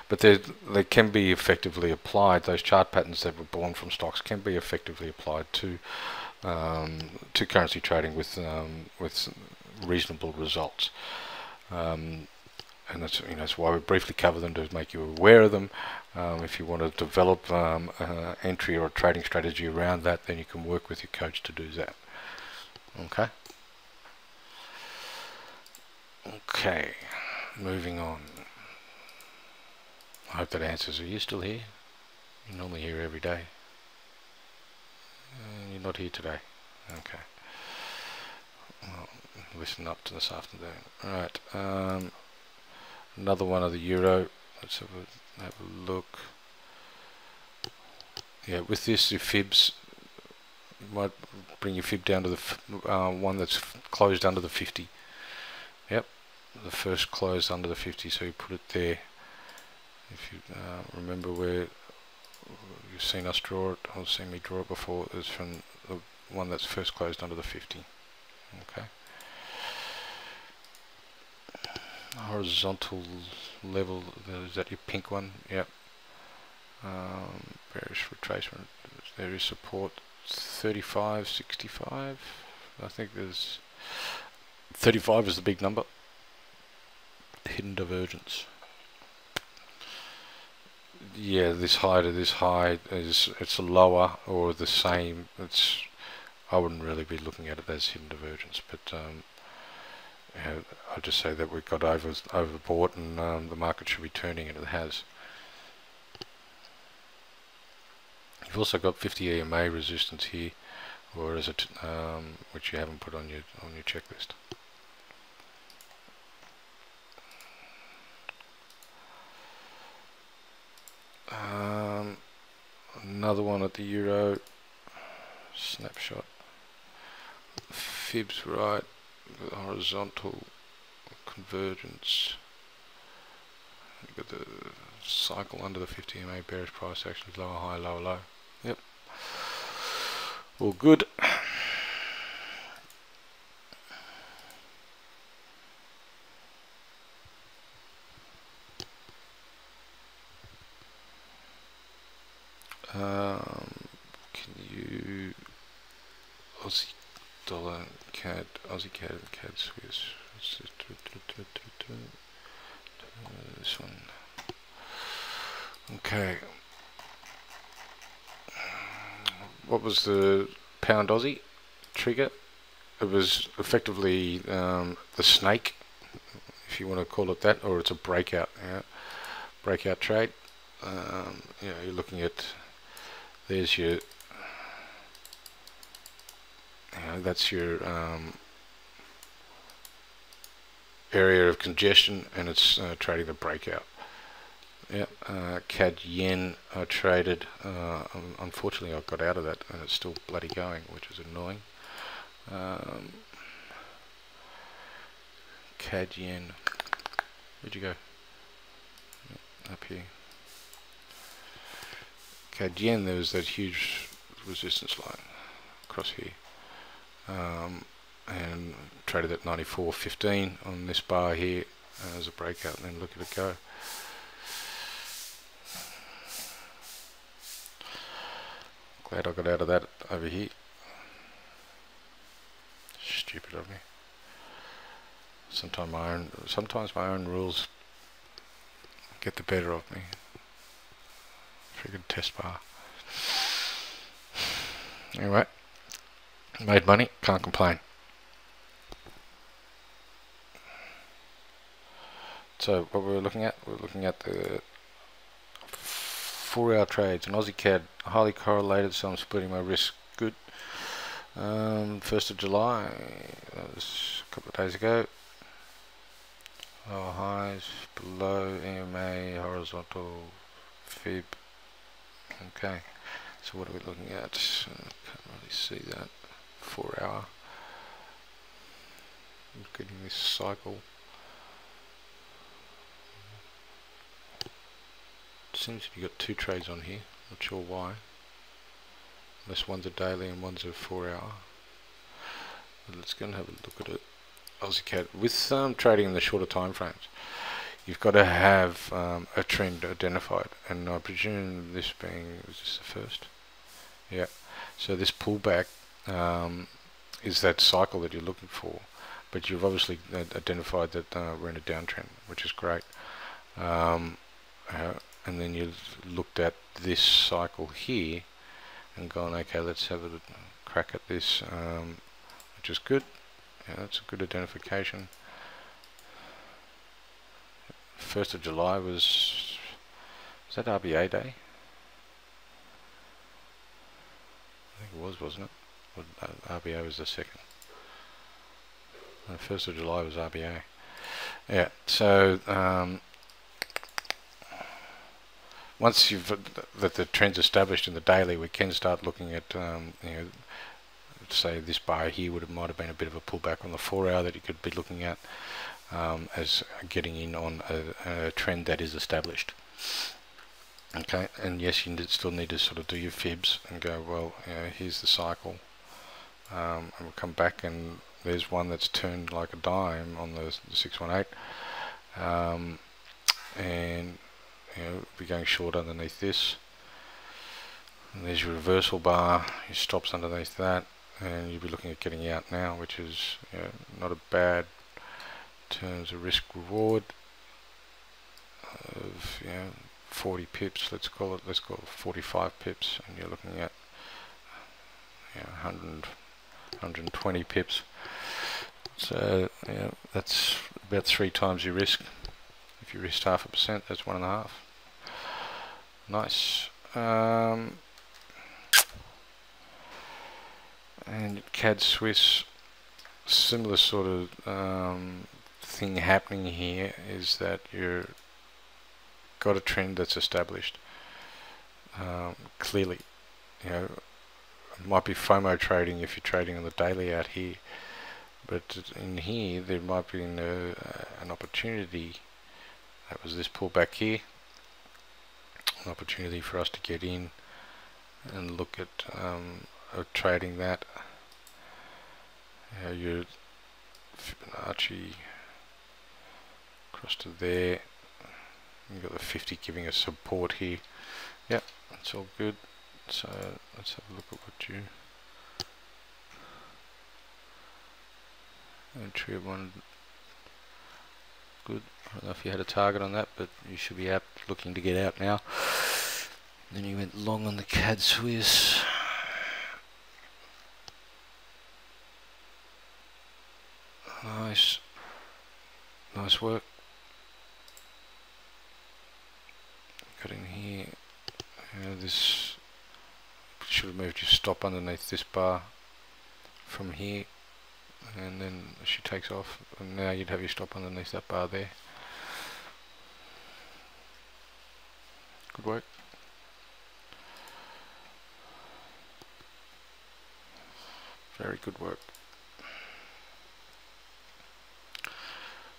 but they can be effectively applied. Those chart patterns that were born from stocks can be effectively applied to currency trading with reasonable results. And that's why we briefly cover them, to make you aware of them. If you want to develop entry or a trading strategy around that, then you can work with your coach to do that. Okay, moving on. I hope that answers. Are you still here? You're normally here every day. You're not here today. Okay. Well, listen up to this afternoon. Alright, another one of the euro. Let's have a look. Yeah, with this, your fibs, you might bring your fib down to the one that's closed under the 50. Yep, the first close under the 50, so you put it there. If you remember where you've seen us draw it, or seen me draw it before, it's from the one that's first closed under the 50. Okay. Horizontal level, is that your pink one? Yep. Bearish retracement. There is support 35, 65. I think there's 35 is the big number. Hidden divergence. Yeah, this high to this high it's lower or the same. I wouldn't really be looking at it as hidden divergence, but I'll just say that we've got overbought and the market should be turning, and it has. You've also got 50 EMA resistance here, or is it which you haven't put on your checklist. Another one at the euro. Snapshot. Fibs right. Horizontal convergence. You've got the cycle under the 50 EMA, bearish price action, lower high, lower low. Yep. All good. Can you Aussie dollar, CAD, Aussie CAD, and CAD Swiss. This one. Okay. What was the pound Aussie trigger? It was effectively the snake, if you want to call it that, or it's a breakout. Yeah, breakout trade. You're looking at. There's your. That's your area of congestion, and it's trading the breakout. CAD yen I traded. Unfortunately, I got out of that, and it's still bloody going, which is annoying. CAD yen. Where'd you go? Up here. CAD yen. There was that huge resistance line across here. And traded at 94.15 on this bar here as a breakout, and then look at it go. Glad I got out of that over here. Stupid of me. Sometimes my own rules get the better of me. Friggin' test bar. Anyway. Made money, can't complain. So what we're looking at the 4-hour trades. An Aussie CAD, highly correlated, so I'm splitting my risk. Good. 1st of July, that was a couple of days ago. Lower highs, below EMA, horizontal, fib. Okay, so what are we looking at? Can't really see that. 4-hour. Getting this cycle. seems to be got two trades on here, not sure why, unless one's a daily and one's a 4 hour. But let's go and have a look at it. Aussie CAD, with trading in the shorter time frames, you've got to have a trend identified, and I presume this being, was this the first? Yeah, so this pullback is that cycle that you're looking for, but you've obviously identified that we're in a downtrend, which is great. And then you've looked at this cycle here and gone, okay, let's have a crack at this, which is good. Yeah, that's a good identification. 1st of July was that RBA day? I think it was, wasn't it? Well, RBA was the 2nd. 1st of July was RBA. Yeah, so once you've that the trend's established in the daily, we can start looking at say this bar here might have been a bit of a pullback on the 4 hour that you could be looking at as getting in on a trend that is established. Okay, and yes, you still need to sort of do your fibs and go, well, here's the cycle, and we'll come back and there's one that's turned like a dime on the 618, and we're going short underneath this, and there's your reversal bar, your stops underneath that, and you'll be looking at getting out now, which is not a bad terms of risk reward of 40 pips, let's call it 45 pips, and you're looking at 120 pips. So that's about 3 times your risk. If you risked 0.5%, that's 1.5. Nice. And CAD Swiss, similar sort of thing happening here is that you're got a trend that's established clearly. It might be FOMO trading if you're trading on the daily out here, but in here there might be an opportunity. That was this pullback here, an opportunity for us to get in and look at trading that. Your Fibonacci across to there. You've got the 50 giving us support here. Yep, that's all good. So let's have a look at what you entry of one. Good. I don't know if you had a target on that, but you should be out looking to get out now. Then you went long on the CAD Swiss. Nice. Nice work. Got in here. This should have moved your stop underneath this bar from here, and then she takes off, and now you'd have your stop underneath that bar there. Good work. Very good work.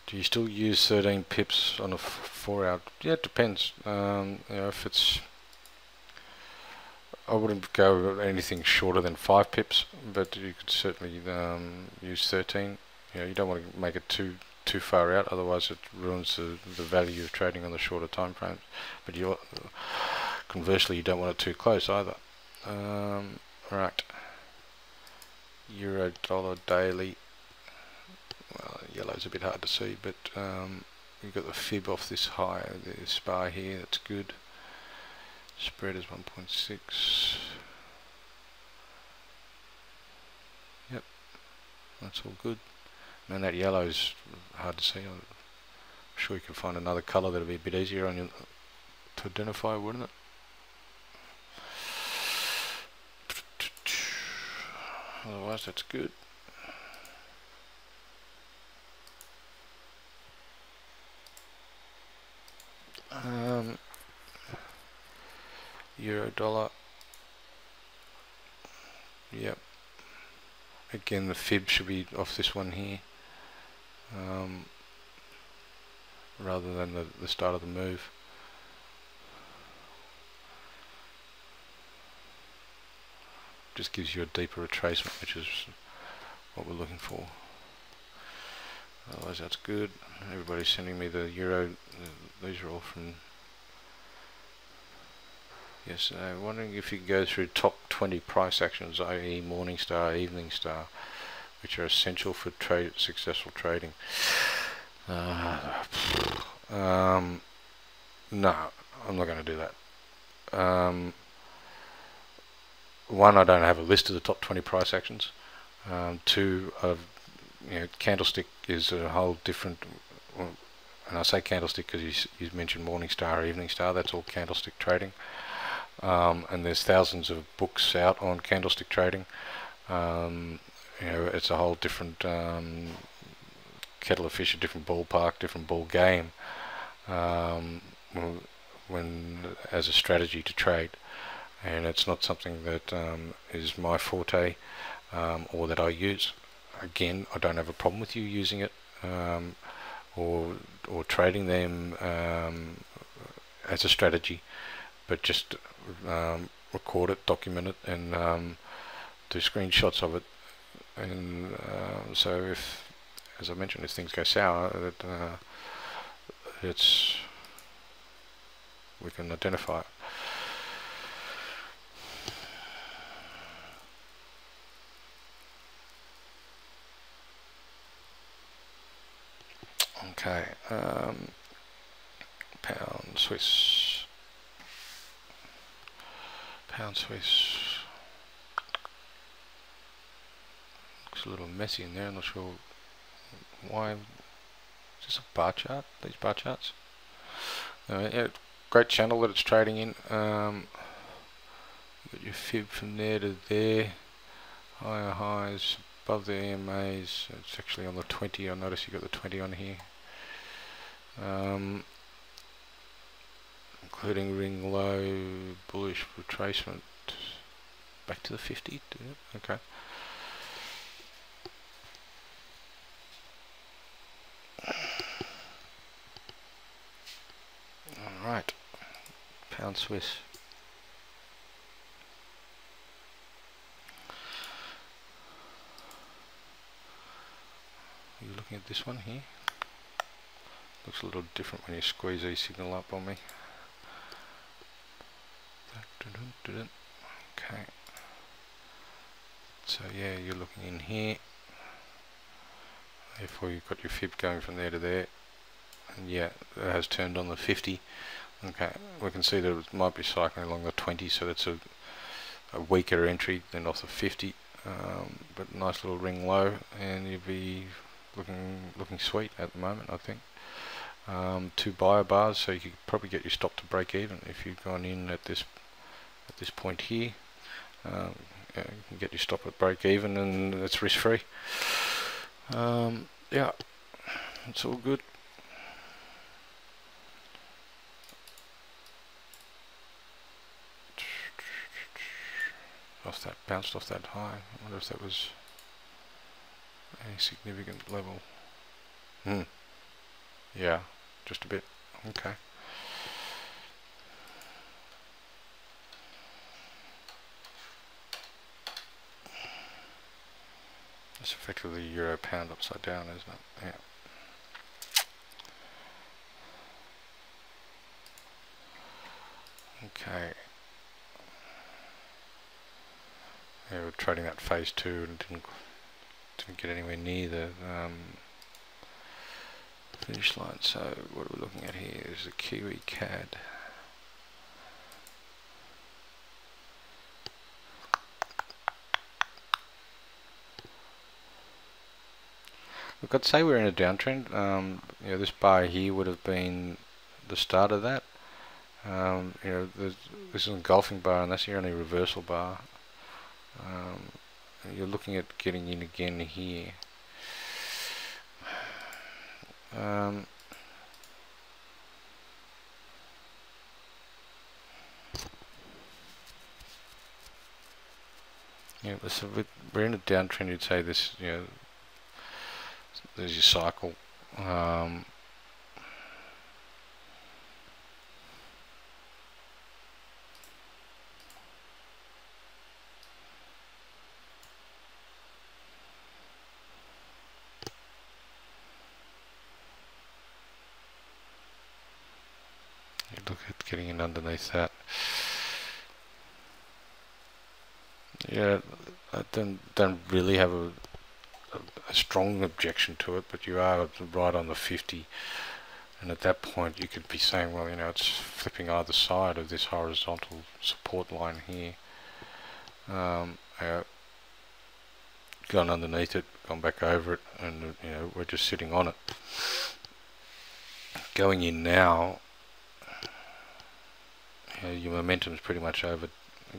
Do you still use 13 pips on a 4 hour? Yeah, it depends. If it's, I wouldn't go anything shorter than 5 pips, but you could certainly use 13. You don't want to make it too far out, otherwise it ruins the value of trading on the shorter time frames. But conversely, you don't want it too close either. Right. Euro dollar daily. Well, yellow's a bit hard to see, but you've got the fib off this high, this bar here, that's good. Spread is 1.6. Yep, that's all good. And that yellow's hard to see. I'm sure you can find another colour that'll be a bit easier on you to identify, wouldn't it? Otherwise, that's good. Euro dollar. Yep. Again, the fib should be off this one here, rather than the start of the move. just gives you a deeper retracement, which is what we're looking for. Otherwise that's good. Everybody's sending me the euro, these are all from yesterday. Wondering if you could go through top 20 price actions, i.e. morning star, evening star, which are essential for successful trading. No, I'm not going to do that. One, I don't have a list of the top 20 price actions. Two, candlestick is a whole different, and I say candlestick because you mentioned morning star or evening star. That's all candlestick trading, and there's thousands of books out on candlestick trading. It's a whole different kettle of fish, a different ballpark, different ball game. When as a strategy to trade, and it's not something that is my forte or that I use. Again, I don't have a problem with you using it or trading them as a strategy, but just record it, document it, and do screenshots of it. And so if, as I mentioned, if things go sour, we can identify it. Okay, pound Swiss. Looks a little messy in there. I'm not sure why. Is this a bar chart? These bar charts? Yeah, great channel that it's trading in. Got your fib from there to there. Higher highs above the EMAs. It's actually on the 20. I notice you got the 20 on here. Including ring low, bullish retracement back to the 50. Okay. Alright, pound Swiss. Are you looking at this one here? Looks a little different when you squeeze these signal up on me. Okay. So yeah, you're looking in here. Therefore you've got your fib going from there to there. And yeah, it has turned on the 50. Okay, we can see that it might be cycling along the 20, so that's a weaker entry than off the 50. But nice little ring low, and you'll be looking sweet at the moment, I think. Two buyer bars, so you could probably get your stop to break even if you've gone in at this point here. You can get your stop at break even, and it's risk free. Yeah, it's all good. Bounced off that high. I wonder if that was a significant level. Yeah, just a bit. Okay. It's effectively euro pound upside down, isn't it? Yeah. Okay. Yeah, we're trading that phase 2 and didn't get anywhere near the finish line. So what are we looking at here? Is the Kiwi CAD. Look, I'd say we're in a downtrend. This bar here would have been the start of that. This is an engulfing bar, and that's your only reversal bar. You're looking at getting in again here. Yeah, so we're in a downtrend. You'd say this, there's your cycle. getting in underneath that. Yeah, I don't really have a strong objection to it, but you are right on the 50, and at that point you could be saying, well, you know, it's flipping either side of this horizontal support line here. Gone underneath it, gone back over it, and you know, we're just sitting on it. Going in now, you know, your momentum's pretty much over,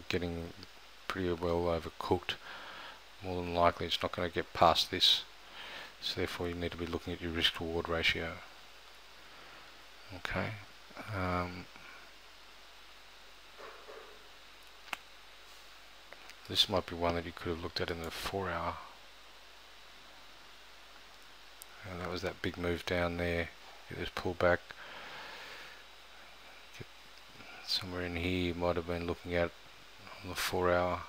getting pretty well overcooked. More than likely it's not going to get past this, so therefore you need to be looking at your risk reward ratio. Okay. This might be one that you could have looked at in the 4 hour. And that was that big move down there. Get this pullback. Get somewhere in here you might have been looking at on the 4 hour.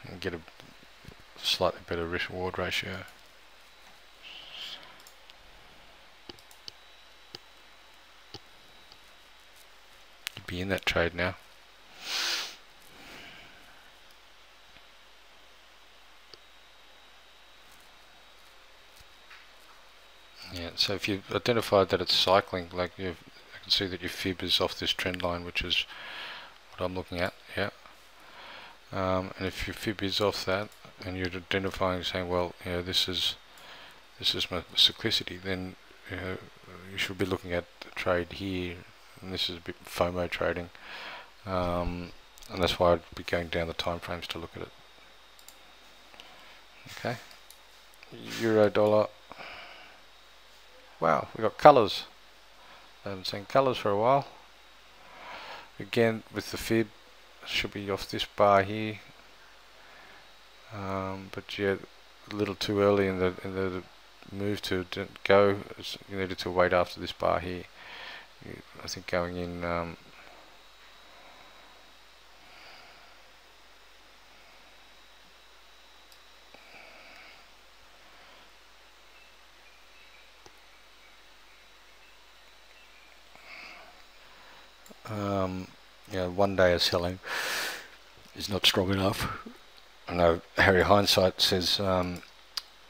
And get a slightly better risk reward ratio. You'd be in that trade now. Yeah, so if you've identified that it's cycling, like I can see that your fib is off this trend line, which is what I'm looking at, yeah. And if your fib is off that, and you're identifying, saying, well, you know, this is my cyclicity, then you know, you should be looking at the trade here, and this is a bit FOMO trading, and that's why I'd be going down the time frames to look at it. Okay, euro dollar. Wow, we got colours. I haven't seen colours for a while. Again, with the fib, should be off this bar here. But yeah, a little too early in the move to go. You needed to wait after this bar here. I think going in. You know, 1 day of selling is not strong enough. I know Harry Hindsight says,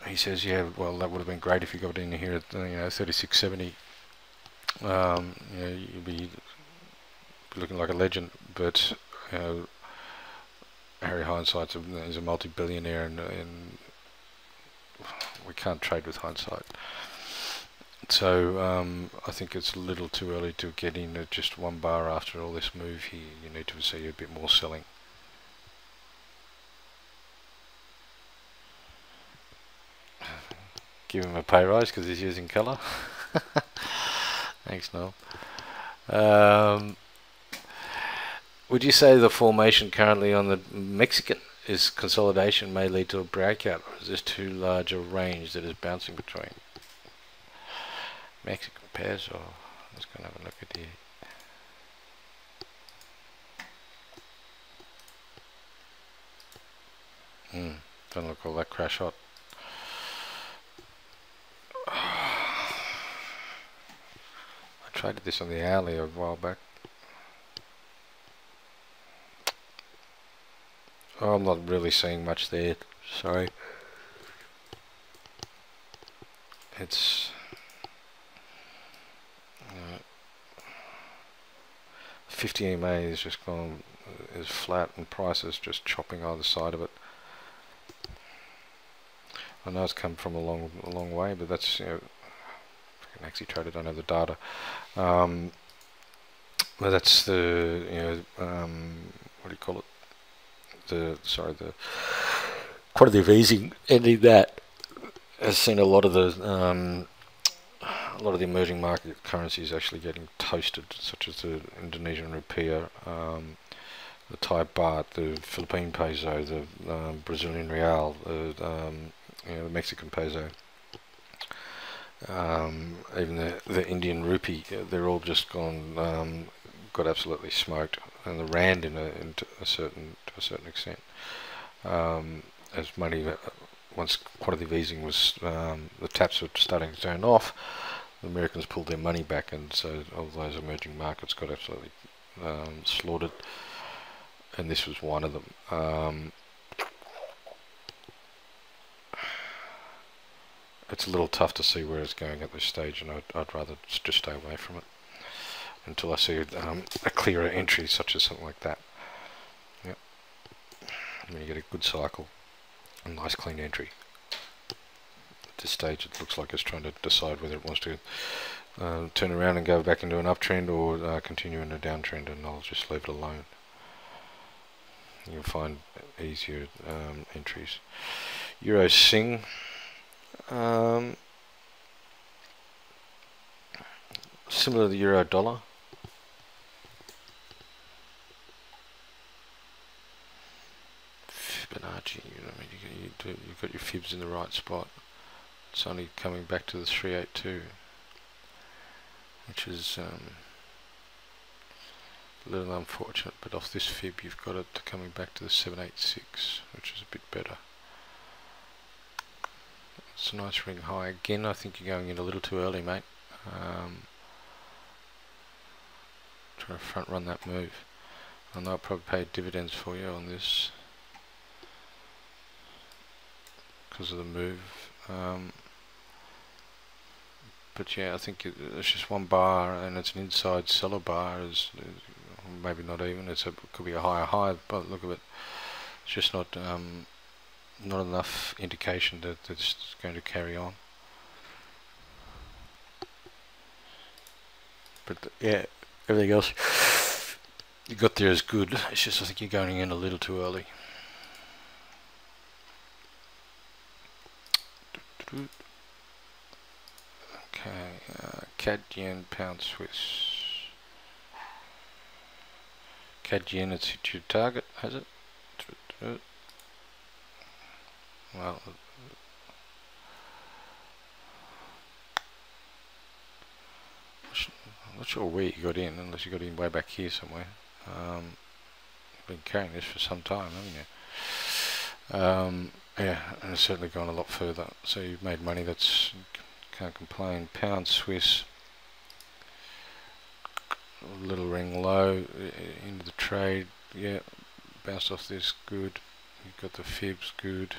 he says, yeah, well, that would have been great if you got in here at, you know, 36.70. You know, you'd be looking like a legend, but you know, Harry Hindsight is a multi-billionaire, and we can't trade with hindsight. So I think it's a little too early to get in at just 1 bar after all this move here. You need to see a bit more selling. Give him a pay rise because he's using colour. Thanks, Noel. Would you say the formation currently on the Mexican is consolidation may lead to a breakout, or is this too large a range that is bouncing between? Mexican peso. Let's go and have a look at here. Don't look all that crash hot. I traded this on the hourly a while back. Oh, I'm not really seeing much there. Sorry. It's 50 EMA is just gone, is flat, and price is just chopping either side of it. I know it's come from a long way, but that's, you know, I can actually trade it, I don't have the data. But that's the, you know, what do you call it? The quantity of easing ending that has seen a lot of the emerging market currencies actually getting toasted, such as the Indonesian rupiah, the Thai baht, the Philippine peso, the Brazilian real, you know, the Mexican peso, even the Indian rupee. They're all just gone, got absolutely smoked, and the rand to a certain extent. As money, once quantitative easing was, the taps were starting to turn off, the Americans pulled their money back, and so all those emerging markets got absolutely slaughtered, and this was one of them. It's a little tough to see where it's going at this stage, and I'd rather just stay away from it until I see a clearer entry, such as something like that. Yep. When you get a good cycle, a nice clean entry. At this stage, it looks like it's trying to decide whether it wants to turn around and go back into an uptrend or continue in a downtrend, and I'll just leave it alone. You'll find easier entries. Euro Sing. Similar to the euro dollar. Fibonacci, you've got your fibs in the right spot. It's only coming back to the 382, which is a little unfortunate, but off this fib you've got it coming back to the 786, which is a bit better. It's a nice ring high. Again, I think you're going in a little too early, mate. Trying to front run that move. I know I'll probably pay dividends for you on this because of the move. But yeah, I think it's just one bar, and it's an inside seller bar. Maybe not even. It could be a higher high, but look at it. It's just not enough indication that it's going to carry on. But yeah, everything else you got there is good. It's just I think you're going in a little too early. Okay, CAD Yen Pound Swiss. CAD Yen, it's hit your target, has it? Well, I'm not sure where you got in, unless you got in way back here somewhere. You've been carrying this for some time, haven't you? Yeah, and it's certainly gone a lot further. So you've made money. Can't complain. Pound Swiss, a little ring low into the trade. Yeah, bounced off this, good. You've got the fibs, good.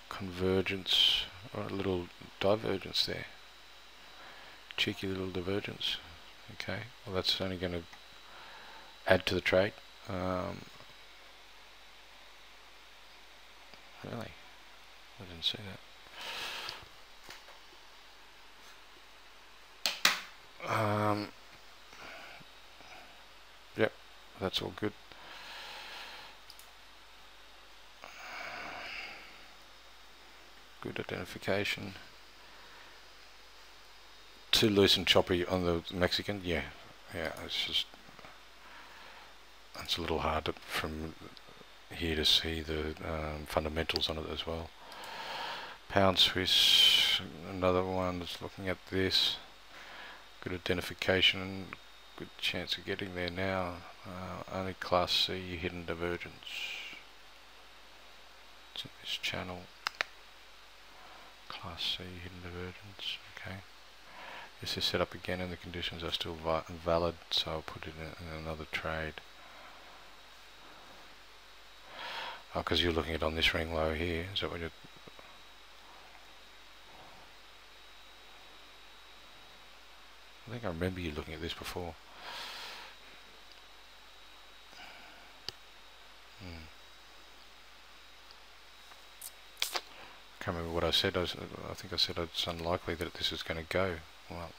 Convergence, or a little divergence there. Cheeky little divergence. Okay, well that's only going to add to the trade. Really? I didn't see that. Yep, that's all good. Good identification. Too loose and choppy on the Mexican. Yeah, it's a little hard from here to see the fundamentals on it as well. Pound Swiss, another one that's looking at this. Good identification, good chance of getting there now. Only Class C hidden divergence. It's in this channel. Class C hidden divergence. Okay. This is set up again and the conditions are still valid, so I'll put it in another trade. Oh, because you're looking at on this ring low here. Is that what you're... I think I remember you looking at this before. Can't remember what I said. I think I said it's unlikely that this is going to go. Well,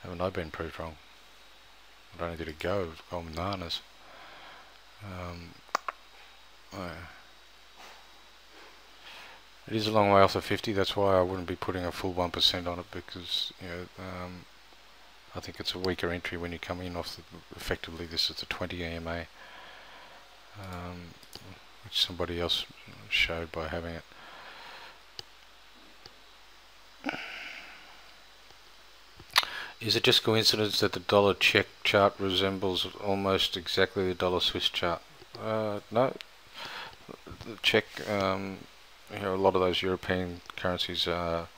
haven't I been proved wrong? Not only did it go, it's gone bananas. It is a long way off the 50. That's why I wouldn't be putting a full 1% on it, because I think it's a weaker entry when you come in off effectively this is the 20 EMA, which somebody else showed by having it. Is it just coincidence that the dollar Czech chart resembles almost exactly the dollar Swiss chart? No. The Czech, a lot of those European currencies are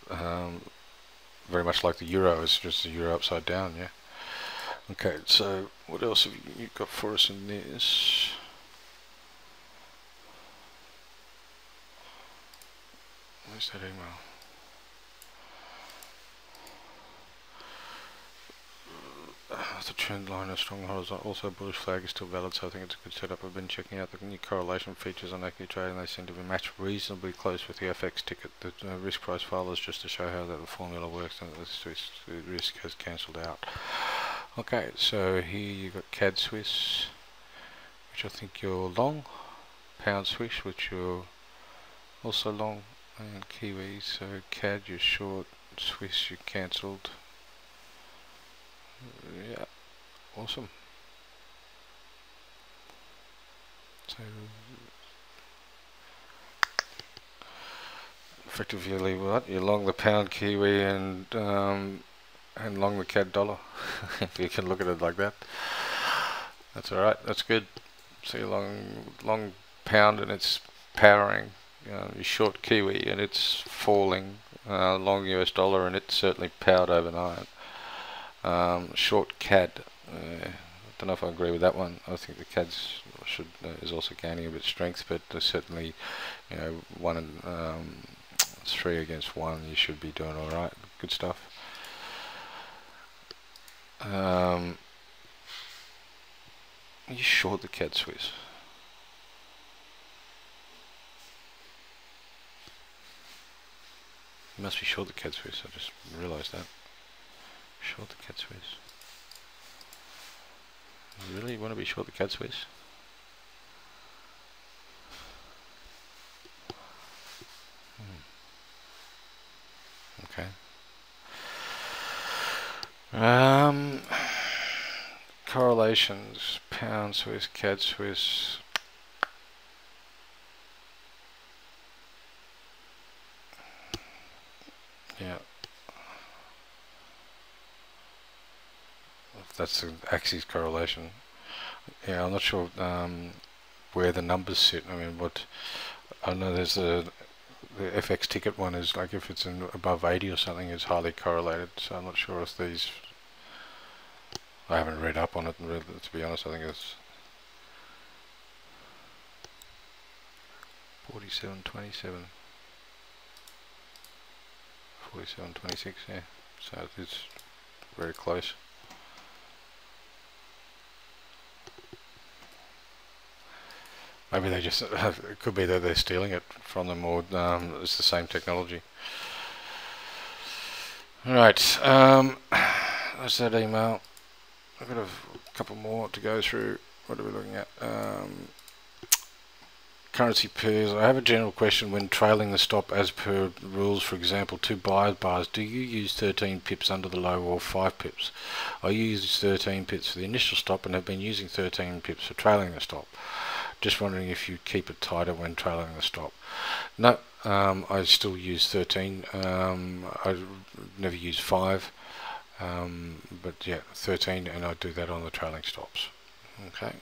very much like the euro. It's just the euro upside down. Yeah. Okay, so what else have you got for us in this? Where's that email? The trend line of strong horizontal, also bullish flag is still valid, so I think it's a good setup. I've been checking out the new correlation features on AccuTrade and they seem to be matched reasonably close with the FX ticket. The risk price file is just to show how that the formula works and the risk has cancelled out. Okay, so here you've got CAD Swiss, which I think you're long, pound Swiss, which you're also long, and Kiwi, so CAD you're short, Swiss you cancelled. Yeah, awesome. So effectively, what you're long the pound Kiwi and long the CAD dollar, if you can look at it like that. That's all right. That's good. So you're long pound and it's powering. You're short Kiwi and it's falling. Long US dollar and it's certainly powered overnight. Short CAD. I don't know if I agree with that one. I think the CAD is also gaining a bit of strength, but certainly, 1 and 3 against 1, you should be doing all right. Good stuff. Are you short the CAD Swiss? You must be short the CAD Swiss. I just realised that. Short the CAD Swiss. You really want to be short the CAD Swiss? Okay. Correlations, pound Swiss, CAD Swiss. Yeah. That's the axis correlation. Yeah, I'm not sure where the numbers sit. I mean, I know there's the FX ticket one is like if it's above 80 or something, it's highly correlated. So I'm not sure if these. I haven't read up on it, to be honest. I think it's 47.27, 47.26. Yeah, so it's very close. Maybe they just, it could be that they're stealing it from them, or it's the same technology. Alright, that's that email. I've got a couple more to go through. What are we looking at? Currency pairs. I have a general question. When trailing the stop as per rules, for example, 2 buyers bars, do you use 13 pips under the low or 5 pips? I use 13 pips for the initial stop and have been using 13 pips for trailing the stop. Just wondering if you keep it tighter when trailing the stop. No, I still use 13. I never use 5, but yeah, 13, and I do that on the trailing stops. Okay.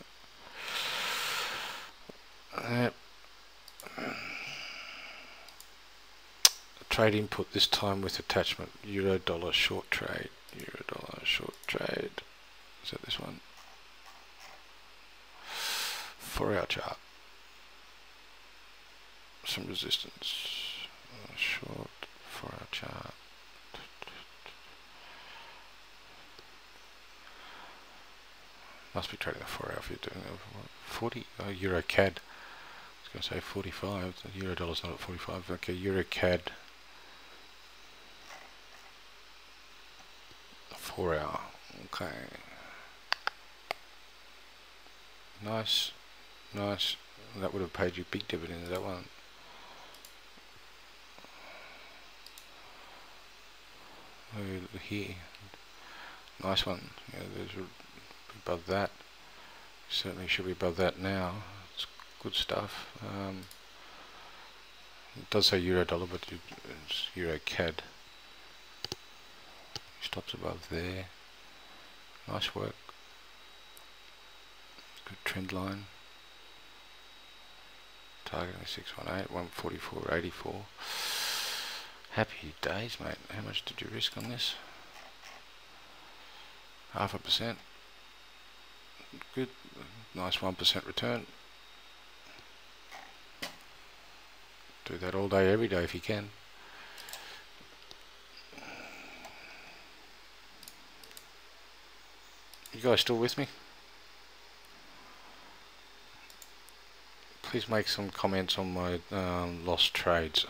Trade input this time with attachment euro dollar short trade. Euro dollar short trade. Is that this one? 4-hour chart. Some resistance. Short 4-hour chart. Must be trading the 4-hour if you're doing 40 euro CAD. I was going to say 45. The euro dollar's not at 45. Okay, euro CAD. 4-hour. Okay. Nice. Nice. That would have paid you big dividends, that one. Over here. Nice one. Yeah, there's above that. Certainly should be above that now. It's good stuff. It does say euro dollar, but it's euro CAD. Stops above there. Nice work. Good trend line. Targeting 618, 144.84. Happy days, mate. How much did you risk on this? 0.5%. Good. Nice 1% return. Do that all day, every day if you can. You guys still with me? Please make some comments on my lost trades.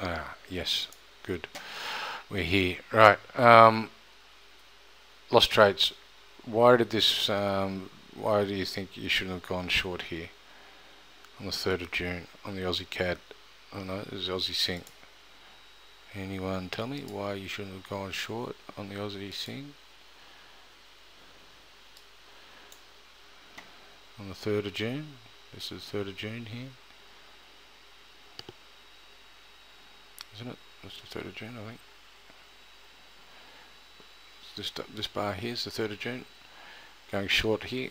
Yes, good. We're here. Right. Lost trades. Why did this? Why do you think you shouldn't have gone short here on the 3rd of June on the Aussie CAD? Oh no, this is Aussie Sing. Anyone tell me why you shouldn't have gone short on the Aussie Sing on the 3rd of June? This is 3rd of June here, isn't it? That's the 3rd of June, I think. This bar here is the 3rd of June. Going short here.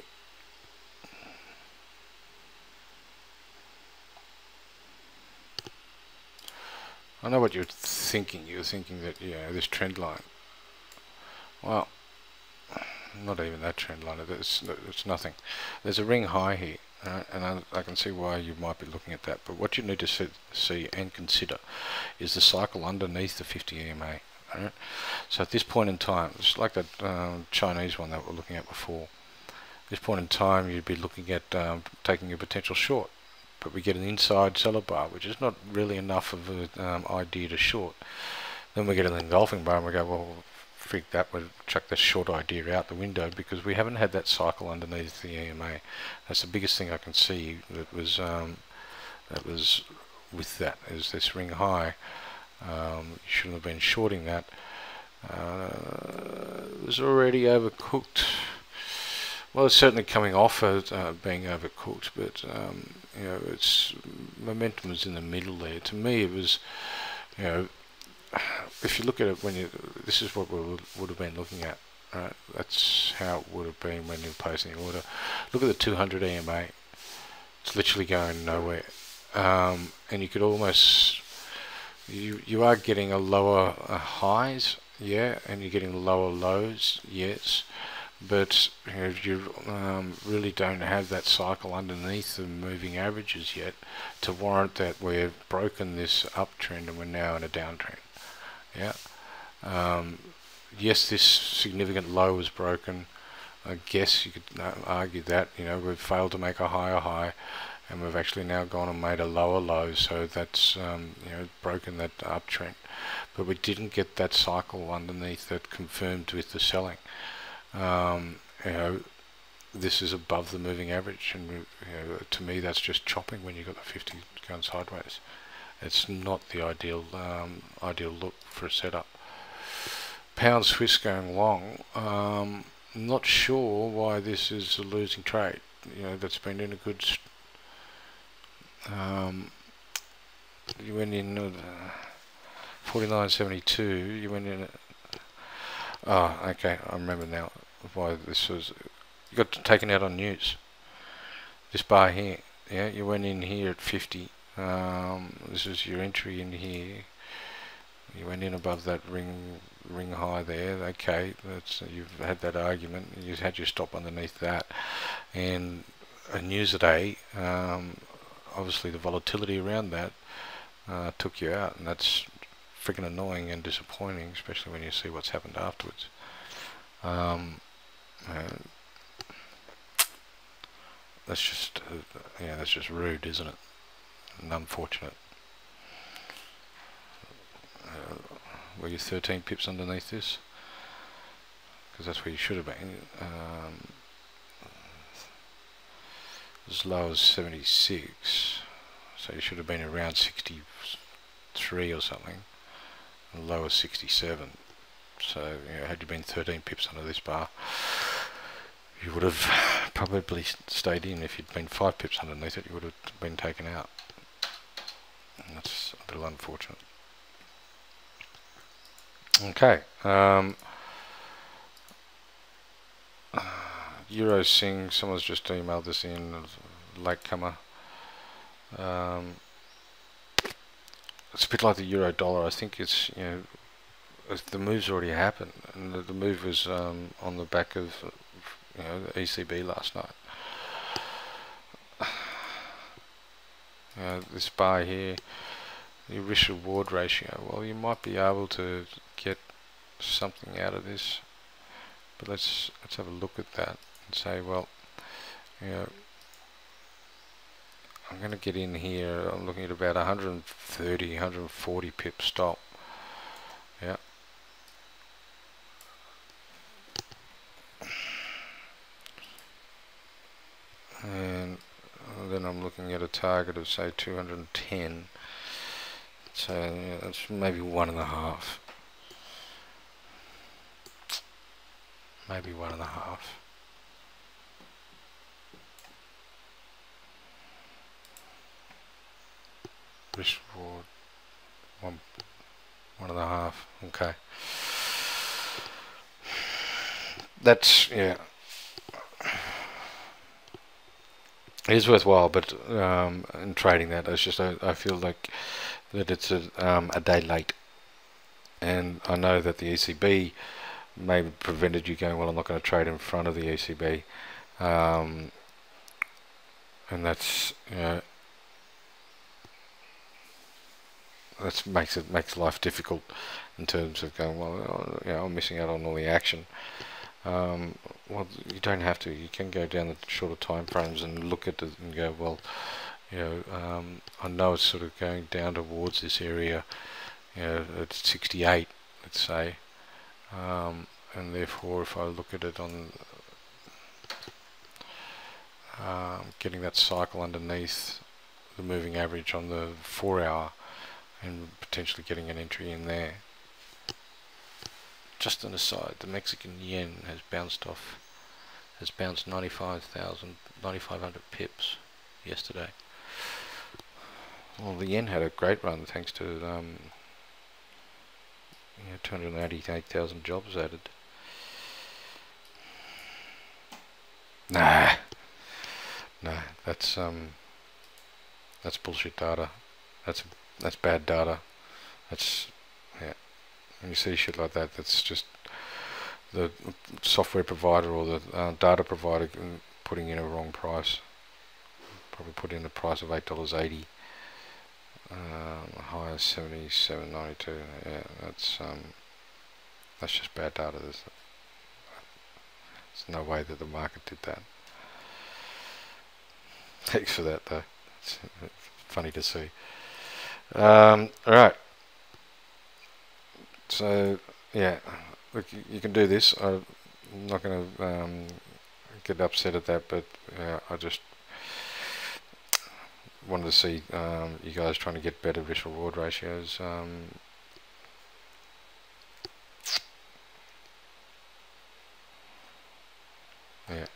I know what you're thinking. You're thinking that, yeah, this trend line. Well, not even that trend line. It's nothing. There's a ring high here, and I can see why you might be looking at that. But what you need to see and consider is the cycle underneath the 50 EMA. Right? So at this point in time, it's like that Chinese one that we're looking at before. At this point in time, you'd be looking at taking a potential short, but we get an inside seller bar, which is not really enough of an idea to short. Then we get an engulfing bar, and we go, well, frig that, we'll chuck that short idea out the window because we haven't had that cycle underneath the EMA. That's the biggest thing I can see that was with that, is this ring high. You shouldn't have been shorting that. It was already overcooked. Well, it's certainly coming off as being overcooked, but you know, its momentum was in the middle there. To me, it was, you know, if you look at it when you, this is what we would have been looking at. Right? That's how it would have been when you're placing the order. Look at the 200 EMA. It's literally going nowhere, and you could almost. You are getting a lower highs, yeah, and you're getting lower lows, yes, but you really don't have that cycle underneath the moving averages yet to warrant that we've broken this uptrend and we're now in a downtrend. Yeah. Yes, this significant low was broken. I guess you could argue that, you know, we've failed to make a higher high, and we've actually now gone and made a lower low, so that's you know, broken that uptrend. But we didn't get that cycle underneath that confirmed with the selling. You know, this is above the moving average, and you know, to me that's just chopping when you've got the 50 going sideways. It's not the ideal ideal look for a setup. Pound Swiss going long. Not sure why this is a losing trade. You know, that's been in a good. You went in 49.72. You went in. Oh, okay. I remember now why this was. You got taken out on news. This bar here. Yeah, you went in here at 50. This is your entry in here. You went in above that ring high there. Okay, that's, you've had that argument. You had your stop underneath that, and news today. Obviously, the volatility around that took you out, and that's freaking annoying and disappointing, especially when you see what's happened afterwards. That's just yeah, that's just rude, isn't it? And unfortunate. Were you 13 pips underneath this? Because that's where you should have been. As low as 76, so you should have been around 63 or something, and low as 67. So, you know, had you been 13 pips under this bar, you would have probably stayed in. If you'd been 5 pips underneath it, you would have been taken out. And that's a little unfortunate. Okay. Euro Sing, someone's just emailed this in, latecomer. It's a bit like the euro dollar. I think it's, you know, the move's already happened, and the move was on the back of the ECB last night. This bar here, the risk reward ratio. Well, you might be able to get something out of this, but let's have a look at that and say, well, I'm going to get in here. I'm looking at about 130, 140 pip stop. Yeah. And then I'm looking at a target of say 210. So yeah, that's maybe 1.5. Maybe 1.5. Risk reward 1.5. Okay. That's, yeah. It is worthwhile, but in trading that, it's just I feel like that it's a day late, and I know that the ECB may have prevented you going, well, I'm not going to trade in front of the ECB, and that's that makes life difficult in terms of going, well, I'm missing out on all the action. Well, you don't have to. You can go down the shorter time frames and look at it and go, well, I know it's sort of going down towards this area, at 68, let's say, and therefore, if I look at it on getting that cycle underneath the moving average on the 4-hour and potentially getting an entry in there. Just an aside, the Mexican yen has bounced 9,500 pips yesterday. Well, the yen had a great run thanks to 288,000 jobs added. Nah, that's bullshit data. That's bad data. When you see shit like that, that's just the software provider or the data provider putting in a wrong price. Probably put in a price of $8.80. High is 77.92. Yeah, that's just bad data. There's no way that the market did that. Thanks for that, though. It's funny to see. All right. So yeah, look, you can do this. I'm not going to get upset at that, but I just wanted to see you guys trying to get better risk reward ratios. Yeah,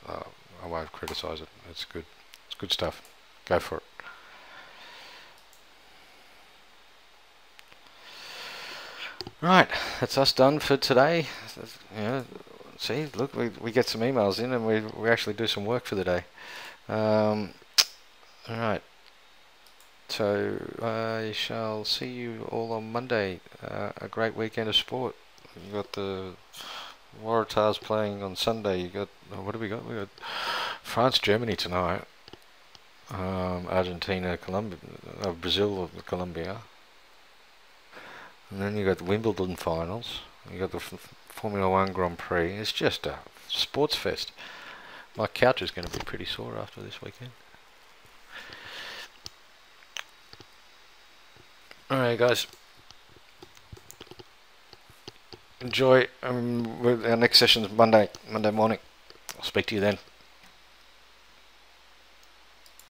I won't criticise it. It's good. It's good stuff. Go for it. Right, that's us done for today. See, look, we get some emails in and we actually do some work for the day. Alright, so I shall see you all on Monday. A great weekend of sport. You got the Waratahs playing on Sunday. You got, what do we got? We got France, Germany tonight. Argentina, Colombia, Brazil, Colombia. And then you got the Wimbledon finals. You got the Formula 1 Grand Prix. It's just a sports fest. My couch is going to be pretty sore after this weekend. Alright guys, enjoy. Our next session is Monday morning. I'll speak to you then.